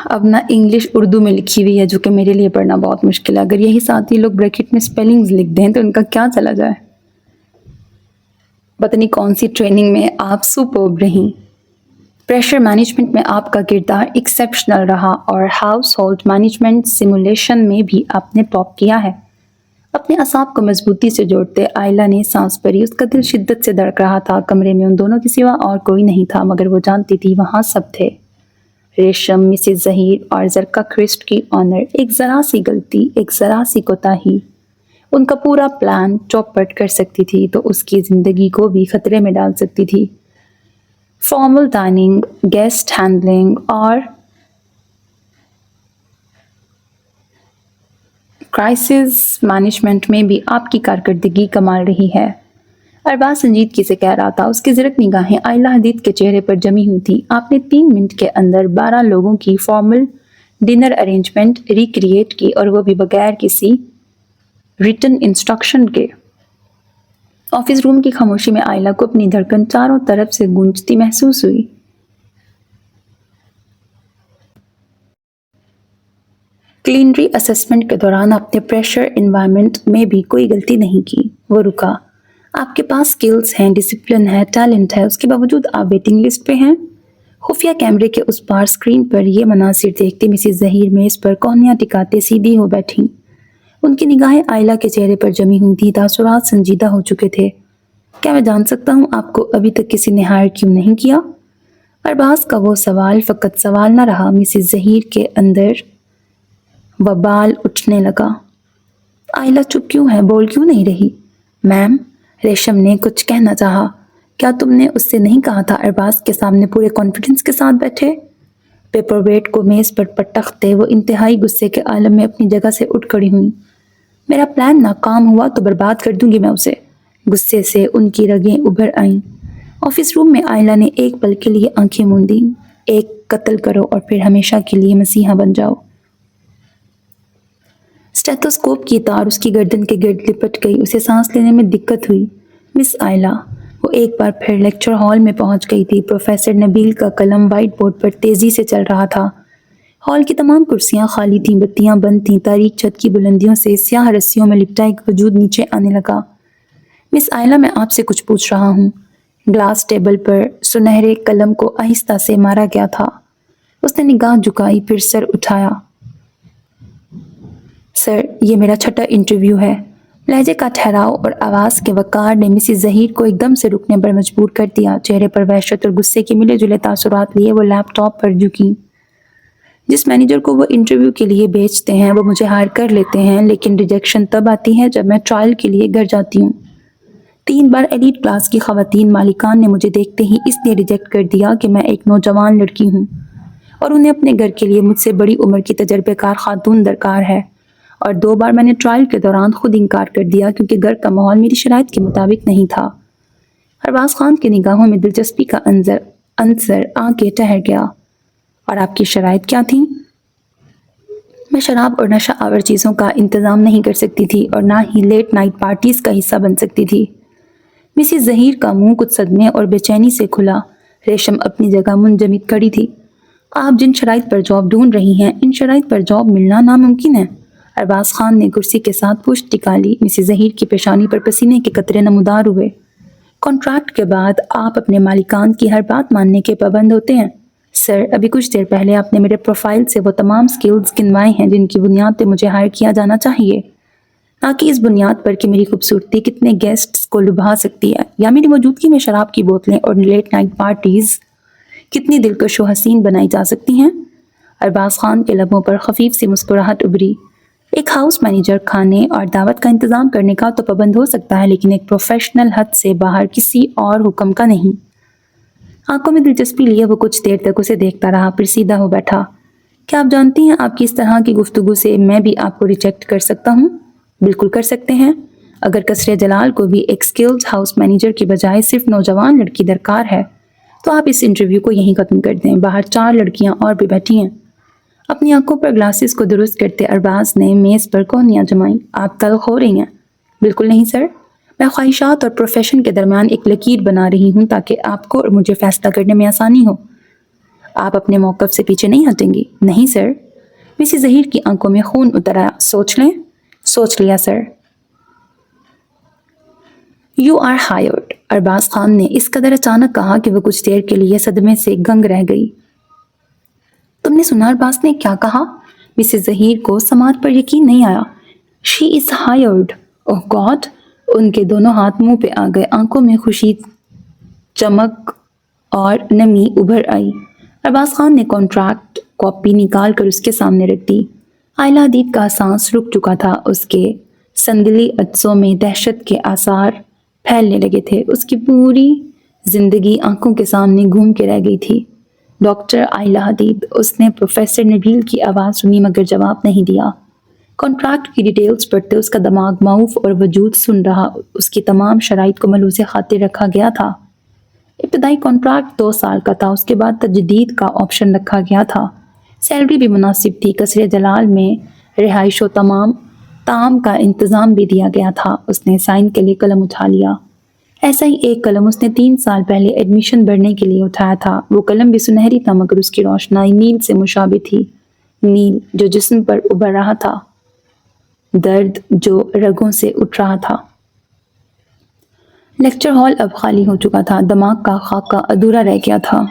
اب نہ انگلش اردو میں لکھی ہوئی ہے جو کہ میرے لیے پڑھنا بہت مشکل ہے۔ اگر یہی ساتھی لوگ بریکٹ میں سپیلنگز لکھ دیں تو ان کا کیا چلا جائے۔ پتہ نہیں کون سی ٹریننگ میں آپ سپرب رہیں۔ پریشر مینجمنٹ میں آپ کا کردار ایکسیپشنل رہا اور ہاؤس ہولڈ مینجمنٹ سیمولیشن میں بھی آپ نے ٹاپ کیا ہے۔ اپنے اعصاب کو مضبوطی سے جوڑتے آئلہ نے سانس بھری۔ اس کا دل شدت سے دھڑک رہا تھا۔ کمرے میں ان دونوں کے سوا اور کوئی نہیں تھا، مگر وہ جانتی تھی وہاں سب تھے۔ ریشم، مسز ظہیر اور زرکا کرسٹ کی آنر۔ ایک ذرا سی غلطی، ایک ذرا سی کوتاہی ان کا پورا پلان چوپٹ کر سکتی تھی تو اس کی زندگی کو بھی خطرے میں ڈال سکتی تھی۔ فارمل ڈائننگ، گیسٹ ہینڈلنگ اور کرائسس مینجمنٹ میں بھی آپ کی کارکردگی کمال رہی ہے۔ ارباز سنجیدگی سے کہہ رہا تھا۔ اس کی زرق نگاہیں آئلہ حدید کے چہرے پر جمی ہوئی تھیں۔ آپ نے 3 منٹ کے اندر 12 لوگوں کی فارمل ڈنر ارینجمنٹ ریکریٹ کی اور وہ بھی بغیر کسی ریٹن انسٹرکشن کے۔ آفس روم کی خاموشی میں آئلہ کو اپنی دھڑکن چاروں طرف سے گونجتی محسوس ہوئی۔ کلینری اسسمنٹ کے دوران آپ نے پریشر انوائرمنٹ میں بھی کوئی غلطی نہیں کی۔ وہ رکا۔ آپ کے پاس سکلز ہیں، ڈسپلن ہے، ٹیلنٹ ہے، اس کے باوجود آپ ویٹنگ لسٹ پہ ہیں۔ خفیہ کیمرے کے اس پار اسکرین پر یہ مناظر دیکھتے مسز ظہیر میز پر کونیاں ٹکاتے سیدھی ہو بیٹھیں۔ ان کی نگاہیں آئلہ کے چہرے پر جمی ہوئی تھیں، تاثرات سنجیدہ ہو چکے تھے۔ کیا میں جان سکتا ہوں آپ کو ابھی تک کسی نے ہائر کیوں نہیں کیا؟ ارباز کا وہ سوال فقط سوال نہ رہا، مسز ظہیر کے اندر وبال اٹھنے لگا۔ آئلہ چپ کیوں ہے، بول کیوں نہیں رہی؟ میم، ریشم نے کچھ کہنا چاہا۔ کیا تم نے اس سے نہیں کہا تھا ارباز کے سامنے پورے کانفیڈنس کے ساتھ بیٹھے؟ پیپر ویٹ کو میز پر پٹکتے وہ انتہائی غصے کے عالم میں اپنی جگہ سے اٹھ کھڑی ہوئی۔ میرا پلان ناکام ہوا تو برباد کر دوں گی میں اسے۔ غصے سے ان کی رگیں ابھر آئیں۔ آفس روم میں آئلہ نے ایک پل کے لیے آنکھیں موندیں۔ ایک قتل کرو اور پھر ہمیشہ کے لیے مسیحا بن جاؤ۔ اسٹیتھوسکوپ کی تار اس کی گردن کے گرد لپٹ گئی، اسے سانس لینے میں دقت ہوئی۔ مس آئلہ، وہ ایک بار پھر لیکچر ہال میں پہنچ گئی تھی۔ پروفیسر نبیل کا قلم وائٹ بورڈ پر تیزی سے چل رہا تھا۔ ہال کی تمام کرسیاں خالی تھیں، بتیاں بند تھیں، تاریک چھت کی بلندیوں سے سیاہ رسیوں میں لپٹا ایک وجود نیچے آنے لگا۔ مس آئلہ، میں آپ سے کچھ پوچھ رہا ہوں۔ گلاس ٹیبل پر سنہرے قلم کو آہستہ سے مارا گیا تھا۔ اس نے نگاہ جھکائی، پھر سر اٹھایا۔ سر، یہ میرا چھٹا انٹرویو ہے۔ لہجے کا ٹھہراؤ اور آواز کے وقار نے مسز ظہیر کو ایک دم سے رکنے پر مجبور کر دیا۔ چہرے پر وحشت اور غصے کے ملے جلے تاثرات لیے وہ لیپ ٹاپ پر جھکی۔ جس مینیجر کو وہ انٹرویو کے لیے بیچتے ہیں وہ مجھے ہائر کر لیتے ہیں، لیکن ریجیکشن تب آتی ہے جب میں ٹرائل کے لیے گھر جاتی ہوں۔ 3 بار ایلیٹ کلاس کی خواتین مالکان نے مجھے دیکھتے ہی اس لیے ریجیکٹ کر دیا کہ میں ایک نوجوان لڑکی ہوں اور انہیں اپنے گھر کے لیے مجھ سے بڑی عمر کی تجربے کار خاتون درکار ہے، اور 2 بار میں نے ٹرائل کے دوران خود انکار کر دیا کیونکہ گھر کا ماحول میری شرائط کے مطابق نہیں تھا۔ ارباز خان کی نگاہوں میں دلچسپی کا عنصر آ کے ٹھہر گیا۔ اور آپ کی شرائط کیا تھیں؟ میں شراب اور نشہ آور چیزوں کا انتظام نہیں کر سکتی تھی اور نہ ہی لیٹ نائٹ پارٹیز کا حصہ بن سکتی تھی۔ مسز ظہیر کا منہ کچھ صدمے اور بے چینی سے کھلا۔ ریشم اپنی جگہ منجمد کھڑی تھی۔ آپ جن شرائط پر جاب ڈھونڈ رہی ہیں، ان شرائط پر جاب ملنا ناممکن ہے۔ ارباز خان نے کرسی کے ساتھ پشت ٹکا لی۔ مسز ظہیر کی پیشانی پر پسینے کے قطرے نمودار ہوئے۔ کانٹریکٹ کے بعد آپ اپنے مالکان کی ہر بات ماننے کے پابند ہوتے ہیں۔ سر، ابھی کچھ دیر پہلے آپ نے میرے پروفائل سے وہ تمام سکلز گنوائے ہیں جن کی بنیاد پہ مجھے ہائر کیا جانا چاہیے، نہ کہ اس بنیاد پر کہ میری خوبصورتی کتنے گیسٹس کو لبھا سکتی ہے یا میری موجودگی میں شراب کی بوتلیں اور لیٹ نائٹ پارٹیز کتنی دلکش و حسین بنائی جا سکتی ہیں۔ ارباز خان کے لبوں پر خفیف سی مسکراہٹ ابھری۔ ایک ہاؤس مینیجر کھانے اور دعوت کا انتظام کرنے کا تو پابند ہو سکتا ہے، لیکن ایک پروفیشنل حد سے باہر کسی اور حکم کا نہیں۔ آنکھوں میں دلچسپی لیے وہ کچھ دیر تک اسے دیکھتا رہا، پھر سیدھا ہو بیٹھا۔ کیا آپ جانتی ہیں آپ کی اس طرح کی گفتگو سے میں بھی آپ کو ریجیکٹ کر سکتا ہوں؟ بالکل کر سکتے ہیں۔ اگر کسرے جلال کو بھی ایک سکلز ہاؤس مینیجر کی بجائے صرف نوجوان لڑکی درکار ہے تو آپ اس انٹرویو کو یہیں ختم کر دیں۔ باہر 4 لڑکیاں اور بھی بیٹھی ہیں۔ اپنی آنکھوں پر گلاسز کو درست کرتے ارباز نے میز پر کونیاں جمائیں۔ آپ تلخ ہو رہی ہیں؟ بالکل نہیں سر، میں خواہشات اور پروفیشن کے درمیان ایک لکیر بنا رہی ہوں تاکہ آپ کو اور مجھے فیصلہ کرنے میں آسانی ہو۔ آپ اپنے موقف سے پیچھے نہیں ہٹیں گی؟ نہیں سر۔ مسز ظہیر کی آنکھوں میں خون اتر آیا۔ سوچ لیں۔ سوچ لیا sir. You are hired, Arbaz Khan نے اس قدر اچانک کہا کہ وہ کچھ دیر کے لیے صدمے سے گنگ رہ گئی۔ تم نے سنا ارباز نے کیا کہا؟ مسز ظہیر کو سماعت پر یقین نہیں آیا۔ شی از ہائرڈ۔ اوہ گاڈ! ان کے دونوں ہاتھ منہ پہ آ گئے، آنکھوں میں خوشی، چمک اور نمی ابھر آئی۔ ارباز خان نے کانٹریکٹ کاپی نکال کر اس کے سامنے رکھ دی۔ آئلہ حدید کا سانس رک چکا تھا، اس کے سندلی عدسوں میں دہشت کے آثار پھیلنے لگے تھے۔ اس کی پوری زندگی آنکھوں کے سامنے گھوم کے رہ گئی تھی۔ ڈاکٹر آئلہ حدید، اس نے پروفیسر نبیل کی آواز سنی مگر جواب نہیں دیا۔ کانٹریکٹ کی ڈیٹیلز پڑھتے اس کا دماغ معوف اور وجود سن رہا۔ اس کی تمام شرائط کو ملحوظ خاطر رکھا گیا تھا۔ ابتدائی کانٹریکٹ 2 سال کا تھا، اس کے بعد تجدید کا آپشن رکھا گیا تھا۔ سیلری بھی مناسب تھی، قصر جلال میں رہائش و طعام کا انتظام بھی دیا گیا تھا۔ اس نے سائن کے لیے قلم اٹھا لیا۔ ایسا ہی ایک قلم اس نے 3 سال پہلے ایڈمیشن بھرنے کے لیے اٹھایا تھا۔ وہ قلم بھی سنہری تھا مگر اس کی روشنائی نیل سے مشابہ تھی۔ نیل جو جسم پر ابھر رہا تھا، درد جو رگوں سے اٹھ رہا تھا۔ لیکچر ہال اب خالی ہو چکا تھا، دماغ کا خاکہ ادھورا رہ گیا تھا۔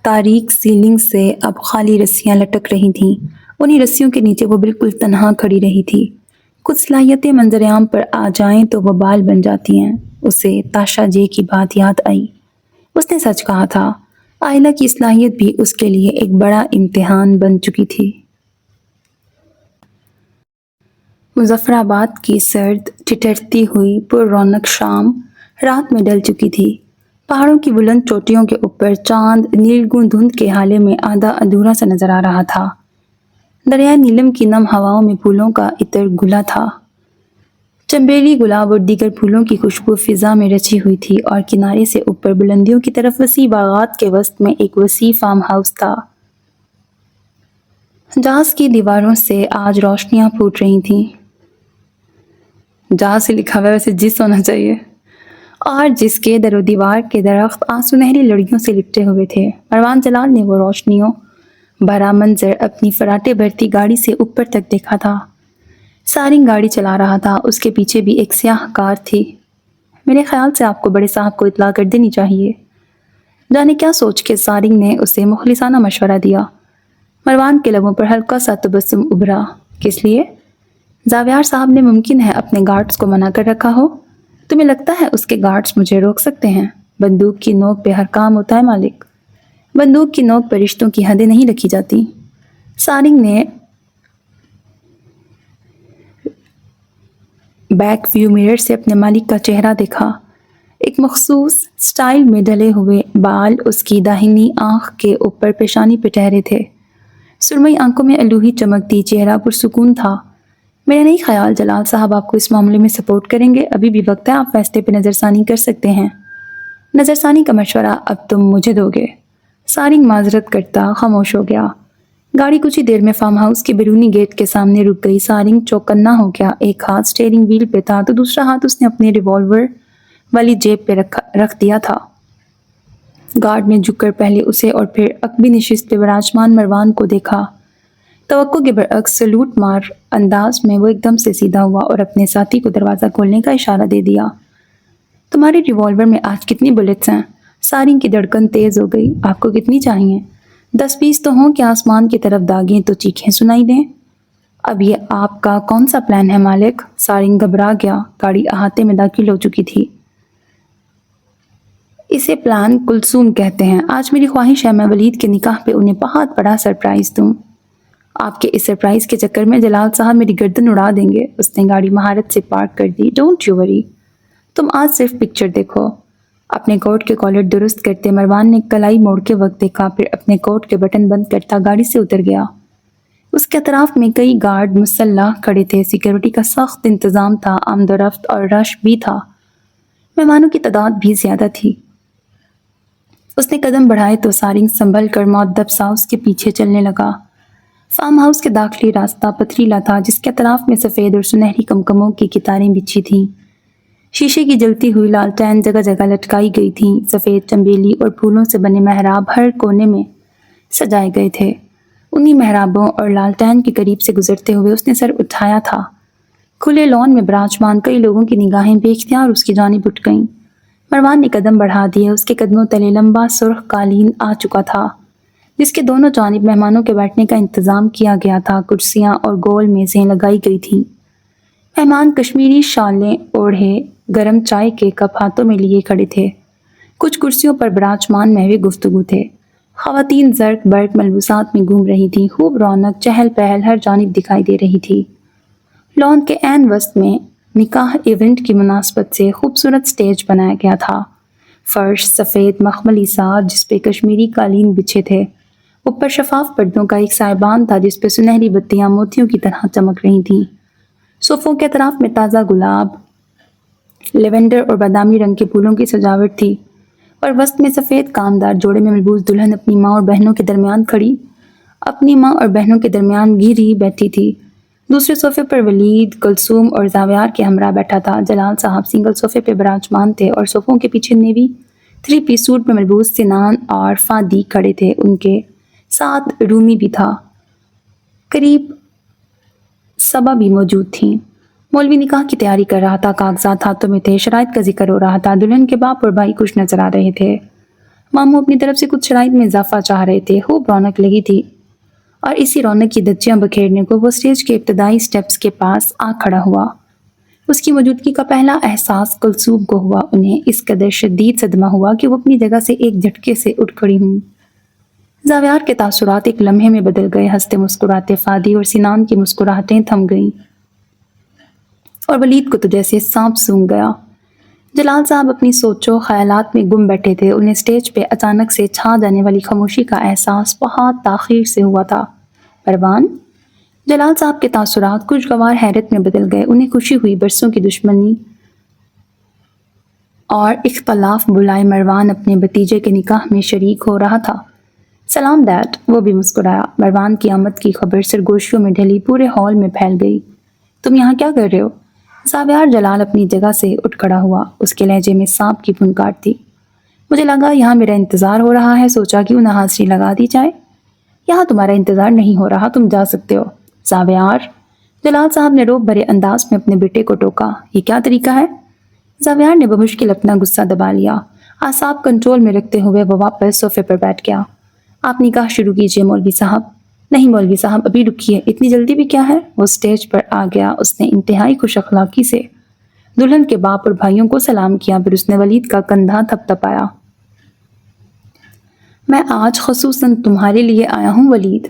تاریک سیلنگ سے اب خالی رسیاں لٹک رہی تھیں، انہی رسیوں کے نیچے وہ بالکل تنہا کھڑی رہی تھی۔ کچھ صلاحیتیں منظر عام پر آ جائیں تو وہ بال بن جاتی ہیں۔ اسے تاشا جے کی بات یاد آئی۔ اس نے سچ کہا تھا، آئلہ کی صلاحیت بھی اس کے لیے ایک بڑا امتحان بن چکی تھی۔ مظفر آباد کی سرد ٹھٹھرتی ہوئی پر رونق شام رات میں ڈل چکی تھی۔ پہاڑوں کی بلند چوٹیوں کے اوپر چاند نیلگوں دھند کے حالے میں آدھا ادھورا سا نظر آ رہا تھا۔ دریائے نیلم کی نم ہواؤں میں پھولوں کا عطر گھلا تھا۔ چنبیلی، گلاب اور دیگر پھولوں کی خوشبو فضا میں رچی ہوئی تھی، اور کنارے سے اوپر بلندیوں کی طرف وسیع باغات کے وسط میں ایک وسیع فارم ہاؤس تھا۔ جہاز کی دیواروں سے آج روشنیاں پھوٹ رہی تھیں۔ جہاز سے لکھا ہوا ویسے جس ہونا چاہیے، اور جس کے در و دیوار کے درخت آج سنہری لڑیوں سے لپٹے ہوئے تھے۔ مروان جلال نے وہ روشنیوں بھرا منظر اپنی فراٹے بھرتی گاڑی سے اوپر تک دیکھا تھا۔ سارنگ گاڑی چلا رہا تھا، اس کے پیچھے بھی ایک سیاہ کار تھی۔ میرے خیال سے آپ کو بڑے صاحب کو اطلاع کر دینی چاہیے۔ جانے کیا سوچ کے سارنگ نے اسے مخلصانہ مشورہ دیا۔ مروان کے لبوں پر ہلکا سا تبسم ابھرا۔ کس لیے؟ زاویار صاحب نے ممکن ہے اپنے گارڈز کو منع کر رکھا ہو۔ تمہیں لگتا ہے اس کے گارڈز مجھے روک سکتے ہیں؟ بندوق کی نوک پہ ہر کام ہوتا ہے مالک۔ بندوق کی نوک پر رشتوں کی حدیں نہیں رکھی جاتی۔ سارنگ نے بیک ویو مرر سے اپنے مالک کا چہرہ دیکھا۔ ایک مخصوص سٹائل میں ڈھلے ہوئے بال اس کی داہنی آنکھ کے اوپر پیشانی پہ ٹہرے تھے۔ سرمئی آنکھوں میں الوہی چمکتی، چہرہ پرسکون تھا۔ میرا نہیں خیال جلال صاحب آپ کو اس معاملے میں سپورٹ کریں گے۔ ابھی بھی وقت ہے، آپ فیصلے پہ نظر ثانی کر سکتے ہیں۔ نظر ثانی کا مشورہ اب تم مجھے دو گے؟ سارنگ معذرت کرتا خاموش ہو گیا۔ گاڑی کچھ ہی دیر میں فارم ہاؤس کے بیرونی گیٹ کے سامنے رک گئی۔ سارنگ چوکنا ہو گیا۔ ایک ہاتھ سٹیئرنگ وہیل پہ تھا تو دوسرا ہاتھ اس نے اپنے ریوالور والی جیب پہ رکھ دیا تھا۔ گارڈ نے جھک کر پہلے اسے اور پھر عقبی نشست پہ براجمان مروان کو دیکھا۔ توقع کے برعکس سلوٹ مار انداز میں وہ ایک دم سے سیدھا ہوا اور اپنے ساتھی کو دروازہ کھولنے کا اشارہ دے دیا۔ تمہارے ریوالور میں آج کتنی بلٹس ہیں؟ سارنگ کی دھڑکن تیز ہو گئی۔ آپ کو کتنی چاہیے؟ 10-20 تو ہوں کہ آسمان کی طرف داغیں تو چیخیں سنائی دیں۔ اب یہ آپ کا کون سا پلان ہے مالک؟ سارنگ گھبرا گیا۔ گاڑی احاطے میں داخل ہو چکی تھی۔ اسے پلان کلثوم کہتے ہیں۔ آج میری خواہش ہے میں ولید کے نکاح پہ انہیں بہت بڑا سرپرائز دوں۔ آپ کے اس سرپرائز کے چکر میں جلال صاحب میری گردن اڑا دیں گے۔ اس نے گاڑی مہارت سے پارک کر دی۔ ڈونٹ یو وری، تم آج صرف پکچر دیکھو۔ اپنے کوٹ کے کالر درست کرتے مروان نے کلائی موڑ کے وقت دیکھا، پھر اپنے کوٹ کے بٹن بند کرتا گاڑی سے اتر گیا۔ اس کے اطراف میں کئی گارڈ مسلح کھڑے تھے۔ سیکیورٹی کا سخت انتظام تھا، آمد و رفت اور رش بھی تھا۔ مہمانوں کی تعداد بھی زیادہ تھی۔ اس نے قدم بڑھائے تو سارنگ سنبھل کر مؤدب سا اس کے پیچھے چلنے لگا۔ فارم ہاؤس کے داخلی راستہ پتھریلا تھا، جس کے اطراف میں سفید اور سنہری کمکموں کی قطاریں بچھی تھیں۔ شیشے کی جلتی ہوئی لالٹین جگہ جگہ لٹکائی گئی تھیں۔ سفید چنبیلی اور پھولوں سے بنے محراب ہر کونے میں سجائے گئے تھے۔ انہی محرابوں اور لالٹین کے قریب سے گزرتے ہوئے اس نے سر اٹھایا تھا۔ کھلے لان میں براجمان کئی لوگوں کی نگاہیں بے اختیار اس کی جانب اٹھ گئیں۔ مروان نے قدم بڑھا دیے۔ اس کے قدموں تلے لمبا سرخ قالین آ چکا تھا، جس کے دونوں جانب مہمانوں کے بیٹھنے کا انتظام کیا گیا تھا۔ کرسیاں اور گول میزیں لگائی گئی تھیں۔ مہمان کشمیری شالیں اوڑھے گرم چائے کے کپ ہاتھوں میں لیے کھڑے تھے۔ کچھ کرسیوں پر براجمان محو گفتگو تھے۔ خواتین زرق برق ملبوسات میں گھوم رہی تھیں۔ خوب رونق، چہل پہل ہر جانب دکھائی دے رہی تھی۔ لان کے عین وسط میں نکاح ایونٹ کی مناسبت سے خوبصورت سٹیج بنایا گیا تھا۔ فرش سفید مخملی سا، جس پہ کشمیری قالین بچھے تھے۔ اوپر شفاف پردوں کا ایک سائبان تھا، جس پہ سنہری بتیاں موتیوں کی طرح چمک رہی تھیں۔ صوفوں کے اطراف میں تازہ گلاب، لیونڈر اور بادامی رنگ کے پھولوں کی سجاوٹ تھی، اور وسط میں سفید کامدار جوڑے میں ملبوس دلہن اپنی ماں اور بہنوں کے درمیان گھری بیٹھی تھی۔ دوسرے صوفے پر ولید، کلثوم اور زاویار کے ہمراہ بیٹھا تھا۔ جلال صاحب سنگل صوفے پہ براجمان تھے، اور صوفوں کے پیچھے نیوی 3 پیس سوٹ میں ملبوس سنان اور فادی کھڑے تھے۔ ان کے ساتھ رومی بھی تھا، قریب صبا بھی موجود تھیں۔ مولوی نکاح کی تیاری کر رہا تھا، کاغذات ہاتھوں میں تھے، شرائط کا ذکر ہو رہا تھا۔ دلہن کے باپ اور بھائی خوش نظر آ رہے تھے، ماموں اپنی طرف سے کچھ شرائط میں اضافہ چاہ رہے تھے۔ خوب رونق لگی تھی، اور اسی رونق کی دھجیاں بکھیرنے کو وہ سٹیج کے ابتدائی سٹیپس کے پاس آ کھڑا ہوا۔ اس کی موجودگی کا پہلا احساس کلثوم کو ہوا۔ انہیں اس قدر شدید صدمہ ہوا کہ وہ اپنی جگہ سے ایک جھٹکے سے اٹھ کھڑی ہوں۔ زاویار کے تاثرات ایک لمحے میں بدل گئے۔ ہنستے مسکراتے فادی اور سنان کی مسکراہٹیں تھم گئیں، اور ولید کو تو جیسے سانپ سونگھ گیا۔ جلال صاحب اپنی سوچوں خیالات میں گم بیٹھے تھے۔ انہیں سٹیج پہ اچانک سے چھا جانے والی خاموشی کا احساس بہت تاخیر سے ہوا تھا۔ پروان، جلال صاحب کے تاثرات خوشگوار حیرت میں بدل گئے۔ انہیں خوشی ہوئی برسوں کی دشمنی اور اختلاف بلائے مروان اپنے بھتیجے کے نکاح میں شریک ہو رہا تھا۔ سلام ڈیڈ، وہ بھی مسکرایا۔ مروان کی آمد کی خبر سرگوشیوں میں ڈھلی پورے ہال میں پھیل گئی۔ تم یہاں کیا کر رہے ہو؟ زاویار جلال اپنی جگہ سے اٹھ کھڑا ہوا۔ اس کے لہجے میں سانپ کی پھنکار تھی۔ مجھے لگا یہاں میرا انتظار ہو رہا ہے، سوچا کیوں نہ حاضری لگا دی جائے۔ یہاں تمہارا انتظار نہیں ہو رہا، تم جا سکتے ہو۔ زاویار، جلال صاحب نے روب بھرے انداز میں اپنے بیٹے کو ٹوکا۔ یہ کیا طریقہ ہے؟ زاویار نے بمشکل اپنا غصہ دبا لیا۔ اعصاب کنٹرول میں رکھتے ہوئے وہ واپس صوفے پر بیٹھ گیا۔ آپ نکاح شروع کیجئے مولوی صاحب۔ نہیں مولوی صاحب، ابھی رکیے، اتنی جلدی بھی کیا ہے؟ وہ سٹیج پر آ گیا۔ اس نے انتہائی خوش اخلاقی سے دلہن کے باپ اور بھائیوں کو سلام کیا، پھر اس نے ولید کا کندھا تھپ تھپایا۔ میں آج خصوصاً تمہارے لیے آیا ہوں ولید۔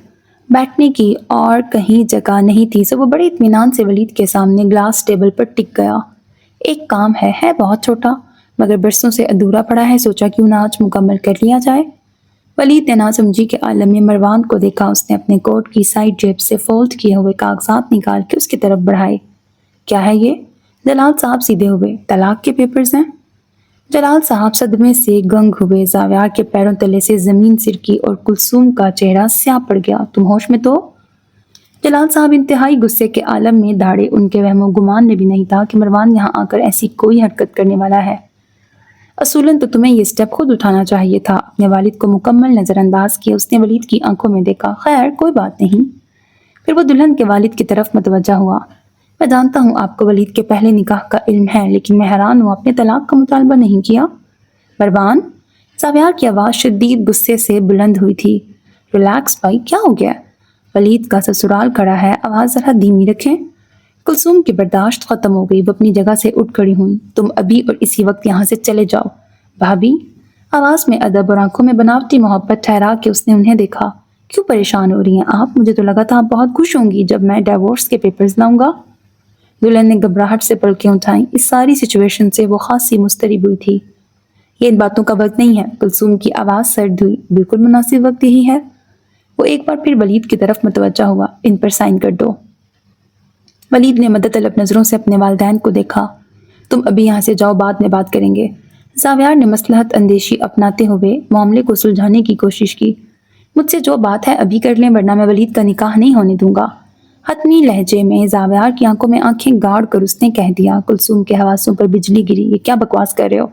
بیٹھنے کی اور کہیں جگہ نہیں تھی، سو وہ بڑے اطمینان سے ولید کے سامنے گلاس ٹیبل پر ٹک گیا۔ ایک کام ہے بہت چھوٹا، مگر برسوں سے ادھورا پڑا ہے، سوچا کیوں نہ آج مکمل کر لیا جائے۔ ولید نے ناسمجھی کے عالم میں مروان کو دیکھا۔ اس نے اپنے کوٹ کی سائیڈ جیب سے فولڈ کیے ہوئے کاغذات نکال کے اس کی طرف بڑھائے۔ کیا ہے یہ؟ جلال صاحب سیدھے ہوئے۔ طلاق کے پیپرز ہیں؟ جلال صاحب صدمے سے گنگ ہوئے۔ زاویار کے پیروں تلے سے زمین سرکی اور کلثوم کا چہرہ سیاہ پڑ گیا۔ تم ہوش میں تو؟ جلال صاحب انتہائی غصے کے عالم میں دھاڑے۔ ان کے وہم و گمان میں بھی نہیں تھا کہ مروان یہاں آ کر ایسی کوئی حرکت کرنے والا ہے۔ اصولاً تو تمہیں یہ سٹیپ خود اٹھانا چاہیے تھا۔ اپنے والد کو مکمل نظر انداز کیا اس نے ولید کی آنکھوں میں دیکھا۔ خیر کوئی بات نہیں۔ پھر وہ دلہن کے والد کی طرف متوجہ ہوا۔ میں جانتا ہوں آپ کو ولید کے پہلے نکاح کا علم ہے، لیکن میں حیران ہوں آپ نے طلاق کا مطالبہ نہیں کیا۔ مروان، زاویار کی آواز شدید غصے سے بلند ہوئی تھی۔ ریلیکس بھائی، کیا ہو گیا؟ ولید کا سسرال کھڑا ہے، آواز ذرا دھیمی رکھیں۔ کلثوم کی برداشت ختم ہو گئی، وہ اپنی جگہ سے اٹھ کھڑی ہوئی۔ تم ابھی اور اسی وقت یہاں سے چلے جاؤ۔ بھابھی، آواز میں ادب اور آنکھوں میں بناوٹی محبت ٹھہرا کے اس نے انہیں دیکھا۔ کیوں پریشان ہو رہی ہیں آپ؟ مجھے تو لگا تھا آپ بہت خوش ہوں گی جب میں ڈیورس کے پیپرز لاؤں گا۔ دلہن نے گھبراہٹ سے پلکیں اٹھائیں۔ اس ساری سچویشن سے وہ خاصی مضطرب ہوئی تھی۔ یہ ان باتوں کا وقت نہیں ہے۔ کلثوم کی آواز سرد ہوئی۔ بالکل مناسب وقت یہی ہے۔ وہ ایک بار پھر ولید کی طرف متوجہ ہوا۔ ان پر سائن کر دو۔ ولید نے مدد طلب نظروں سے اپنے والدین کو دیکھا۔ تم ابھی یہاں سے جاؤ، بعد میں بات کریں گے۔ زاویار نے مصلحت اندیشی اپناتے ہوئے معاملے کو سلجھانے کی کوشش کی۔ مجھ سے جو بات ہے ابھی کر لیں، ورنہ میں ولید کا نکاح نہیں ہونے دوں گا۔ حتمی لہجے میں زاویار کی آنکھوں میں آنکھیں گاڑ کر اس نے کہہ دیا۔ کلثوم کے حواسوں پر بجلی گری۔ یہ کیا بکواس کر رہے ہو؟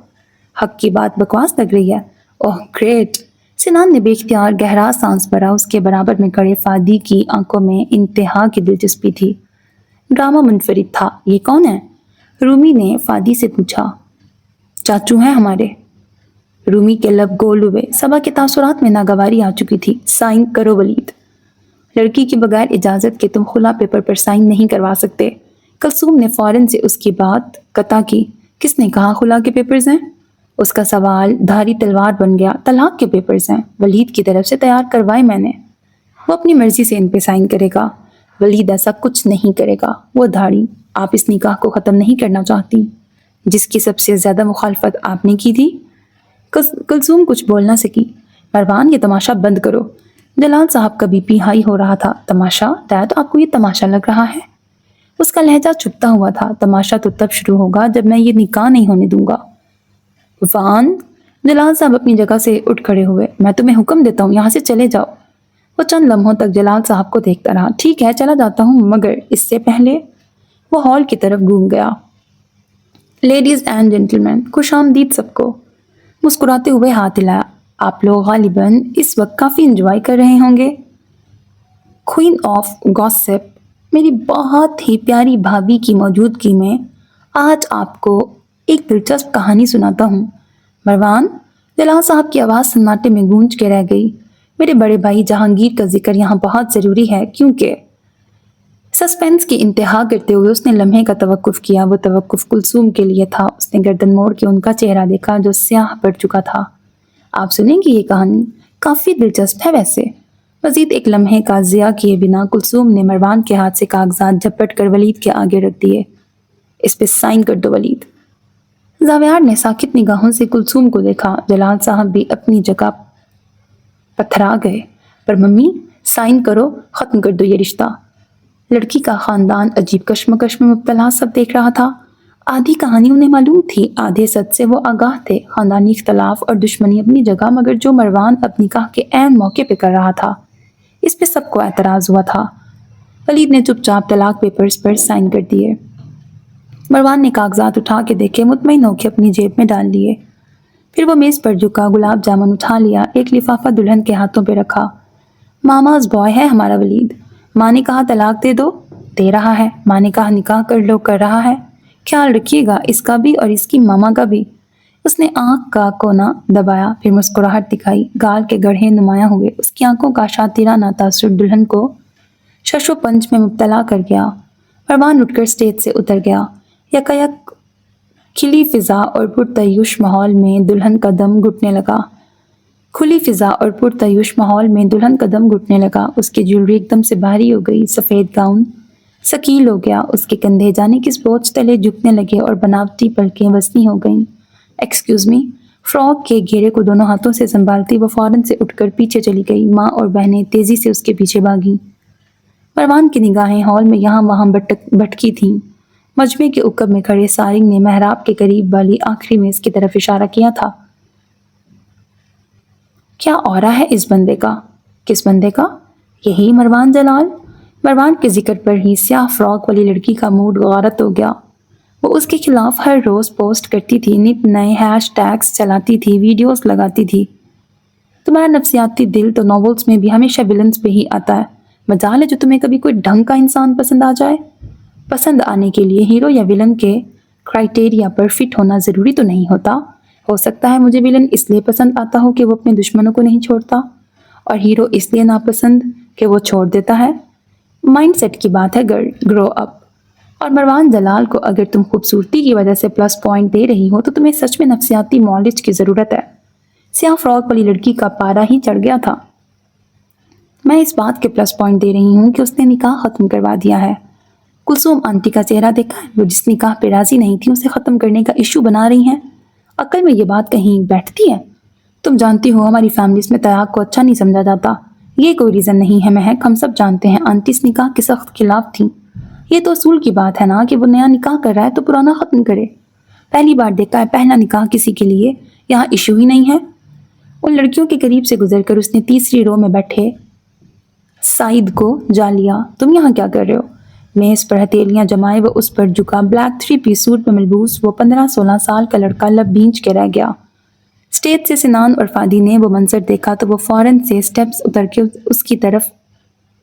حق کی بات بکواس لگ رہی ہے؟ اوہ گریٹ! سنان نے بے اختیار گہرا سانس بھرا۔ اس کے برابر میں کھڑے فادی کی آنکھوں میں انتہا کی دلچسپی تھی۔ ڈرامہ منفرد تھا۔ یہ کون ہے؟ رومی نے فادی سے پوچھا۔ چاچو ہیں ہمارے۔ رومی کے لب گول ہوئے۔ صبا کے تاثرات میں ناگواری آ چکی تھی۔ سائن کرو ولید۔ لڑکی کی بغیر اجازت کے تم خلا پیپر پر سائن نہیں کروا سکتے۔ کلثوم نے فوراً سے اس کی بات قطع کی۔ کس نے کہا خلا کے پیپرز ہیں؟ اس کا سوال دھاری تلوار بن گیا۔ طلاق کے پیپرز ہیں، ولید کی طرف سے تیار کروائے میں نے۔ وہ اپنی مرضی سے ان پہ سائن کرے گا۔ ولید ایسا کچھ نہیں کرے گا۔ وہ دھاڑی، آپ اس نکاح کو ختم نہیں کرنا چاہتی جس کی سب سے زیادہ مخالفت آپ نے کی تھی؟ کلثوم کچھ بول نہ سکی۔ مروان، یہ تماشا بند کرو۔ جلال صاحب کا بی پی ہائی ہو رہا تھا۔ تماشا؟ ڈیڈ، آپ کو یہ تماشا لگ رہا ہے؟ اس کا لہجہ چھپتا ہوا تھا۔ تماشا تو تب شروع ہوگا جب میں یہ نکاح نہیں ہونے دوں گا۔ وان، جلال صاحب اپنی جگہ سے اٹھ کھڑے ہوئے۔ میں تمہیں حکم دیتا ہوں یہاں سے چلے جاؤ۔ وہ چند لمحوں تک جلال صاحب کو دیکھتا رہا۔ ٹھیک ہے چلا جاتا ہوں، مگر اس سے پہلے وہ ہال کی طرف گھوم گیا۔ لیڈیز اینڈ جینٹلمین، خوش آمدید سب کو۔ مسکراتے ہوئے ہاتھ ہلایا۔ آپ لوگ غالباً اس وقت کافی انجوائے کر رہے ہوں گے۔ کوئین آف گاسپ، میری بہت ہی پیاری بھابھی کی موجودگی میں آج آپ کو ایک دلچسپ کہانی سناتا ہوں۔ مروان، جلال صاحب کی آواز سناٹے میں گونج کے رہ گئی۔ میرے بڑے بھائی جہانگیر کا ذکر یہاں بہت ضروری ہے کیونکہ سسپینس کی انتہا کرتے ہوئے اس نے لمحے کا توقف کیا۔ وہ توقف کلثوم کے لیے تھا۔ اس نے گردن موڑ کے ان کا چہرہ دیکھا جو سیاہ پڑ چکا تھا۔ آپ سنیں گی یہ کہانی؟ کافی دلچسپ ہے ویسے۔ مزید ایک لمحے کا ضیاع کیے بنا کلثوم نے مروان کے ہاتھ سے کاغذات جھپٹ کر ولید کے آگے رکھ دیے۔ اس پہ سائن کر دو ولید۔ زاویار نے ساکت نگاہوں سے کلثوم کو دیکھا۔ جلال صاحب بھی اپنی جگہ پتھرا گئے۔ پر ممی، سائن کرو، ختم کر دو یہ رشتہ۔ لڑکی کا خاندان عجیب کشمکش میں مبتلا سب دیکھ رہا تھا۔ آدھی کہانی انہیں معلوم تھی، آدھے سچ سے وہ آگاہ تھے۔ خاندانی اختلاف اور دشمنی اپنی جگہ، مگر جو مروان اپنی نکاح کے عین موقع پہ کر رہا تھا اس پہ سب کو اعتراض ہوا تھا۔ ولید نے چپ چاپ طلاق پیپرز پر سائن کر دیے۔ مروان نے کاغذات اٹھا کے دیکھے، مطمئن ہو کے اپنی جیب میں ڈال لیے۔ پھر وہ میز پر جھکا، گلاب جامن اٹھا لیا، ایک لفافہ دلہن کے ہاتھوں پہ رکھا۔ ماماز بوائے ہے ہمارا ولید۔ ماں نے کہا طلاق دے دو، دے رہا ہے۔ ماں نے کہا نکاح کر لو، کر رہا ہے۔ خیال رکھیے گا اس کا بھی اور اس کی ماما کا بھی۔ اس نے آنکھ کا کونا دبایا، پھر مسکراہٹ دکھائی، گال کے گڑھے نمایاں ہوئے۔ اس کی آنکھوں کا شاطرانہ تاثر دلہن کو شش و پنج میں مبتلا کر گیا۔ مروان اٹھ کر اسٹیج سے اتر گیا۔ یکایک کھلی فضا اور پرتعیش ماحول میں دلہن کا دم گھٹنے لگا۔ کھلی فضا اور پرتعیش ماحول میں دلہن کا دم گھٹنے لگا۔ اس کی جیولری ایک دم سے بھاری ہو گئی، سفید گاؤن ثقیل ہو گیا، اس کے کندھے جانے کس بوجھ تلے جھکنے لگے اور بناوٹی پلکیں وسنی ہو گئیں۔ ایکسکیوز می، فراک کے گھیرے کو دونوں ہاتھوں سے سنبھالتی وہ فوراً سے اٹھ کر پیچھے چلی گئی۔ ماں اور بہنیں تیزی سے اس کے پیچھے بھاگیں۔ مروان کی نگاہیں ہال میں یہاں وہاں بھٹکی تھیں۔ مجمع کے عقب میں کھڑے سارنگ نے محراب کے قریب والی آخری میز کی طرف اشارہ کیا تھا۔ کیا اورا ہے اس بندے کا؟ کس بندے کا؟ یہی مروان جلال۔ مروان کے ذکر پر ہی سیاہ فراک والی لڑکی کا موڈ غارت ہو گیا۔ وہ اس کے خلاف ہر روز پوسٹ کرتی تھی، نت نئے ہیش ٹیگز چلاتی تھی، ویڈیوز لگاتی تھی۔ تمہارا نفسیاتی دل تو ناولز میں بھی ہمیشہ ویلنز پہ ہی آتا ہے۔ مجال ہے جو تمہیں کبھی کوئی ڈھنگ کا انسان پسند آ جائے۔ پسند آنے کے لیے ہیرو یا ویلن کے کرائٹیریا پر فٹ ہونا ضروری تو نہیں ہوتا۔ ہو سکتا ہے مجھے ویلن اس لیے پسند آتا ہو کہ وہ اپنے دشمنوں کو نہیں چھوڑتا، اور ہیرو اس لیے ناپسند کہ وہ چھوڑ دیتا ہے۔ مائنڈ سیٹ کی بات ہے گرل، گرو اپ۔ اور مروان جلال کو اگر تم خوبصورتی کی وجہ سے پلس پوائنٹ دے رہی ہو تو تمہیں سچ میں نفسیاتی معالج کی ضرورت ہے۔ سیاہ فراک والی لڑکی کا پارا ہی چڑھ گیا تھا۔ میں اس بات کے پلس پوائنٹ دے رہی ہوں کہ اس نے نکاح ختم کروا دیا ہے۔ کلثوم آنٹی کا چہرہ دیکھا ہے؟ وہ جس نکاح پہ راضی نہیں تھی اسے ختم کرنے کا ایشو بنا رہی ہیں۔ عقل میں یہ بات کہیں بیٹھتی ہے؟ تم جانتی ہو ہماری فیملیز میں طلاق کو اچھا نہیں سمجھا جاتا۔ یہ کوئی ریزن نہیں ہے مہک، ہم سب جانتے ہیں آنٹی اس نکاح کے سخت خلاف تھیں۔ یہ تو اصول کی بات ہے نا کہ وہ نیا نکاح کر رہا ہے تو پرانا ختم کرے۔ پہلی بار دیکھا ہے پہلا نکاح کسی کے لیے یہاں ایشو ہی نہیں ہے۔ ان لڑکیوں کے قریب سے گزر کر اس نے تیسری رو میں بیٹھے سعید کو جا لیا۔ تم یہاں کیا کر رہے ہو؟ میز پر ہتھیلیاں جمائے وہ اس پر جھکا۔ بلیک 3 پیس سوٹ میں ملبوس وہ 15-16 سال کا لڑکا لب بھینچ کے رہ گیا۔ اسٹیج سے سنان اور فادی نے وہ منظر دیکھا تو وہ فوراً سے سٹیپس اتر کے اس کی طرف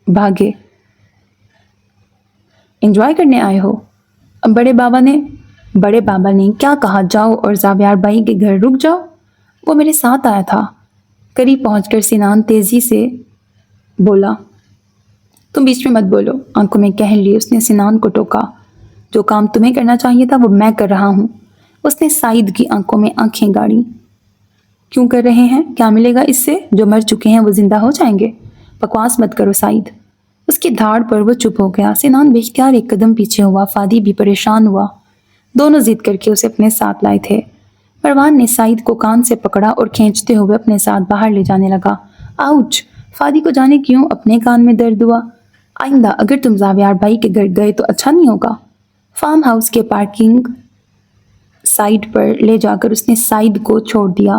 بھاگے۔ انجوائے کرنے آئے ہو؟ بڑے بابا نے کیا کہا جاؤ اور زاویار بھائی کے گھر رک جاؤ؟ وہ میرے ساتھ آیا تھا۔ قریب پہنچ کر سنان تیزی سے بولا۔ تم بیچ میں مت بولو، آنکھوں میں کہہ لی اس نے سنان کو ٹوکا۔ جو کام تمہیں کرنا چاہیے تھا وہ میں کر رہا ہوں۔ اس نے سعید کی آنکھوں میں آنکھیں گاڑی۔ کیوں کر رہے ہیں؟ کیا ملے گا اس سے؟ جو مر چکے ہیں وہ زندہ ہو جائیں گے۔ بکواس مت کرو سعید۔ اس کی دھاڑ پر وہ چپ ہو گیا۔ سنان بے اختیار ایک قدم پیچھے ہوا، فادی بھی پریشان ہوا۔ دونوں ضد کر کے اسے اپنے ساتھ لائے تھے۔ مروان نے سعید کو کان سے پکڑا اور کھینچتے ہوئے اپنے ساتھ باہر لے جانے لگا۔ آؤچ! فادی کو جانے کیوں اپنے کان میں درد ہوا۔ آئندہ اگر تم زاویار بھائی کے گھر گئے تو اچھا نہیں ہوگا۔ فارم ہاؤس کے پارکنگ سائٹ پر لے جا کر اس نے سعید کو چھوڑ دیا۔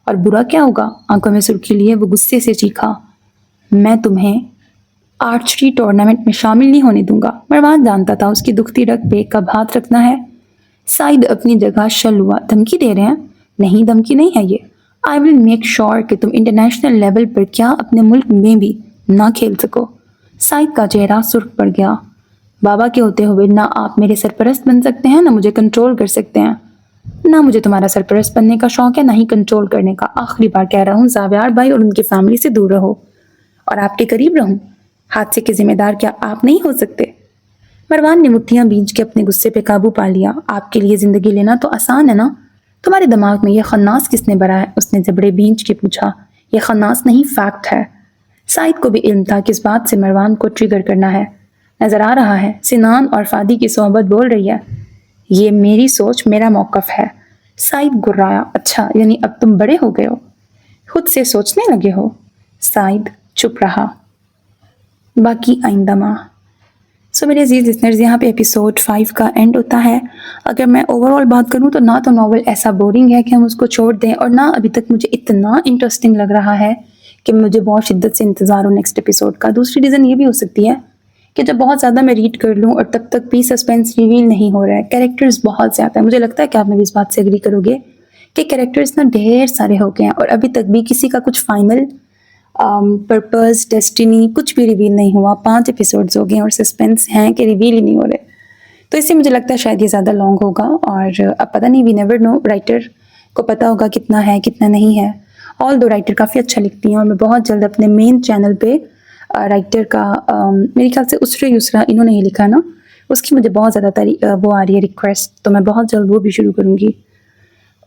اور برا کیا ہوگا؟ آنکھوں میں سرخی لیے وہ غصے سے چیخا۔ میں تمہیں آرچری ٹورنامنٹ میں شامل نہیں ہونے دوں گا۔ مروان جانتا تھا اس کی دکھتی رگ پہ کب ہاتھ رکھنا ہے۔ سعید اپنی جگہ شل ہوا۔ دھمکی دے رہے ہیں؟ نہیں دھمکی نہیں ہے یہ، آئی ول میک شور کہ تم انٹرنیشنل لیول پر کیا اپنے ملک میں بھی نہ کھیل سکو۔ سعید کا چہرہ سرخ پڑ گیا۔ بابا کے ہوتے ہوئے نہ آپ میرے سرپرست بن سکتے ہیں، نہ مجھے کنٹرول کر سکتے ہیں۔ نہ مجھے تمہارا سرپرست بننے کا شوق ہے، نہ ہی کنٹرول کرنے کا۔ آخری بار کہہ رہا ہوں، زاویار بھائی اور ان کی فیملی سے دور رہو اور آپ کے قریب رہوں۔ حادثے کے ذمہ دار کیا آپ نہیں ہو سکتے؟ مروان نے مٹھیاں بھینچ کے اپنے غصے پہ قابو پا لیا۔ آپ کے لیے زندگی لینا تو آسان ہے نا؟ تمہارے دماغ میں یہ خناس کس نے بھرا ہے؟ اس نے زبڑے بھینچ کے پوچھا۔ یہ خناس نہیں، فیکٹ ہے۔ سعید کو بھی علم تھا کہ اس بات سے مروان کو ٹریگر کرنا ہے۔ نظر آ رہا ہے سنان اور فادی کی صحبت بول رہی ہے۔ یہ میری سوچ، میرا موقف ہے۔ سعید گرایا۔ اچھا، یعنی اب تم بڑے ہو گئے ہو، خود سے سوچنے لگے ہو؟ سعید چپ رہا۔ باقی آئندہ ماہ۔ میرے عزیز لسنرز، یہاں پہ ایپیسوڈ 5 کا اینڈ ہوتا ہے۔ اگر میں اوور آل بات کروں تو نہ تو ناول ایسا بورنگ ہے کہ ہم اس کو چھوڑ دیں، اور نہ ابھی تک مجھے اتنا انٹرسٹنگ لگ رہا ہے کہ مجھے بہت شدت سے انتظار ہو نیکسٹ ایپیسوڈ کا۔ دوسری ریزن یہ بھی ہو سکتی ہے کہ جب بہت زیادہ میں ریڈ کر لوں اور تب تک بھی سسپینس ریویل نہیں ہو رہا ہے، کیریکٹرز بہت زیادہ ہیں۔ مجھے لگتا ہے کہ آپ میری اس بات سے اگری کرو گے کہ کیریکٹرز نا ڈھیر سارے ہو گئے ہیں اور ابھی تک بھی کسی کا کچھ فائنل پرپز، ڈیسٹینی کچھ بھی ریویل نہیں ہوا۔ 5 ایپیسوڈز ہو گئے اور سسپینس ہیں کہ ریویل ہی نہیں ہو رہے، تو اس سے مجھے لگتا ہے شاید یہ زیادہ لانگ ہوگا، اور اب پتہ نہیں، وی نیور نو، رائٹر کو پتہ ہوگا کتنا ہے کتنا نہیں ہے۔ آل دو رائٹر کافی اچھا لکھتی ہیں، اور میں بہت جلد اپنے مین چینل پہ رائٹر کا میرے خیال سے اسرا یسرا انہوں نے ہی لکھا نا، اس کی مجھے بہت زیادہ وہ آ رہی ہے ریکویسٹ، تو میں بہت جلد وہ بھی شروع کروں گی۔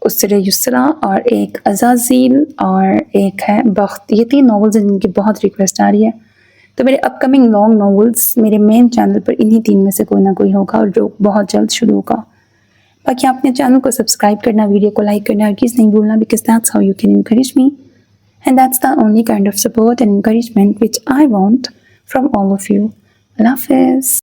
اسرا یسرا اور ایک عزازیل اور ایک ہے بخت، یہ 3 ناولز ہیں جن کی بہت ریکویسٹ آ رہی ہے، تو میرے اپ کمنگ لانگ ناولز میرے مین چینل پر انہی 3 میں سے کوئی نہ کوئی ہوگا، اور جو بہت جلد شروع ہوگا۔ باقی آپ اپنے چینل کو سبسکرائب کرنا، ویڈیو کو لائک کرنا اور چیز نہیں بھولنا، because that's how you can encourage me, and that's the only kind of support and encouragement which I want from all of you. اللہ حافظ۔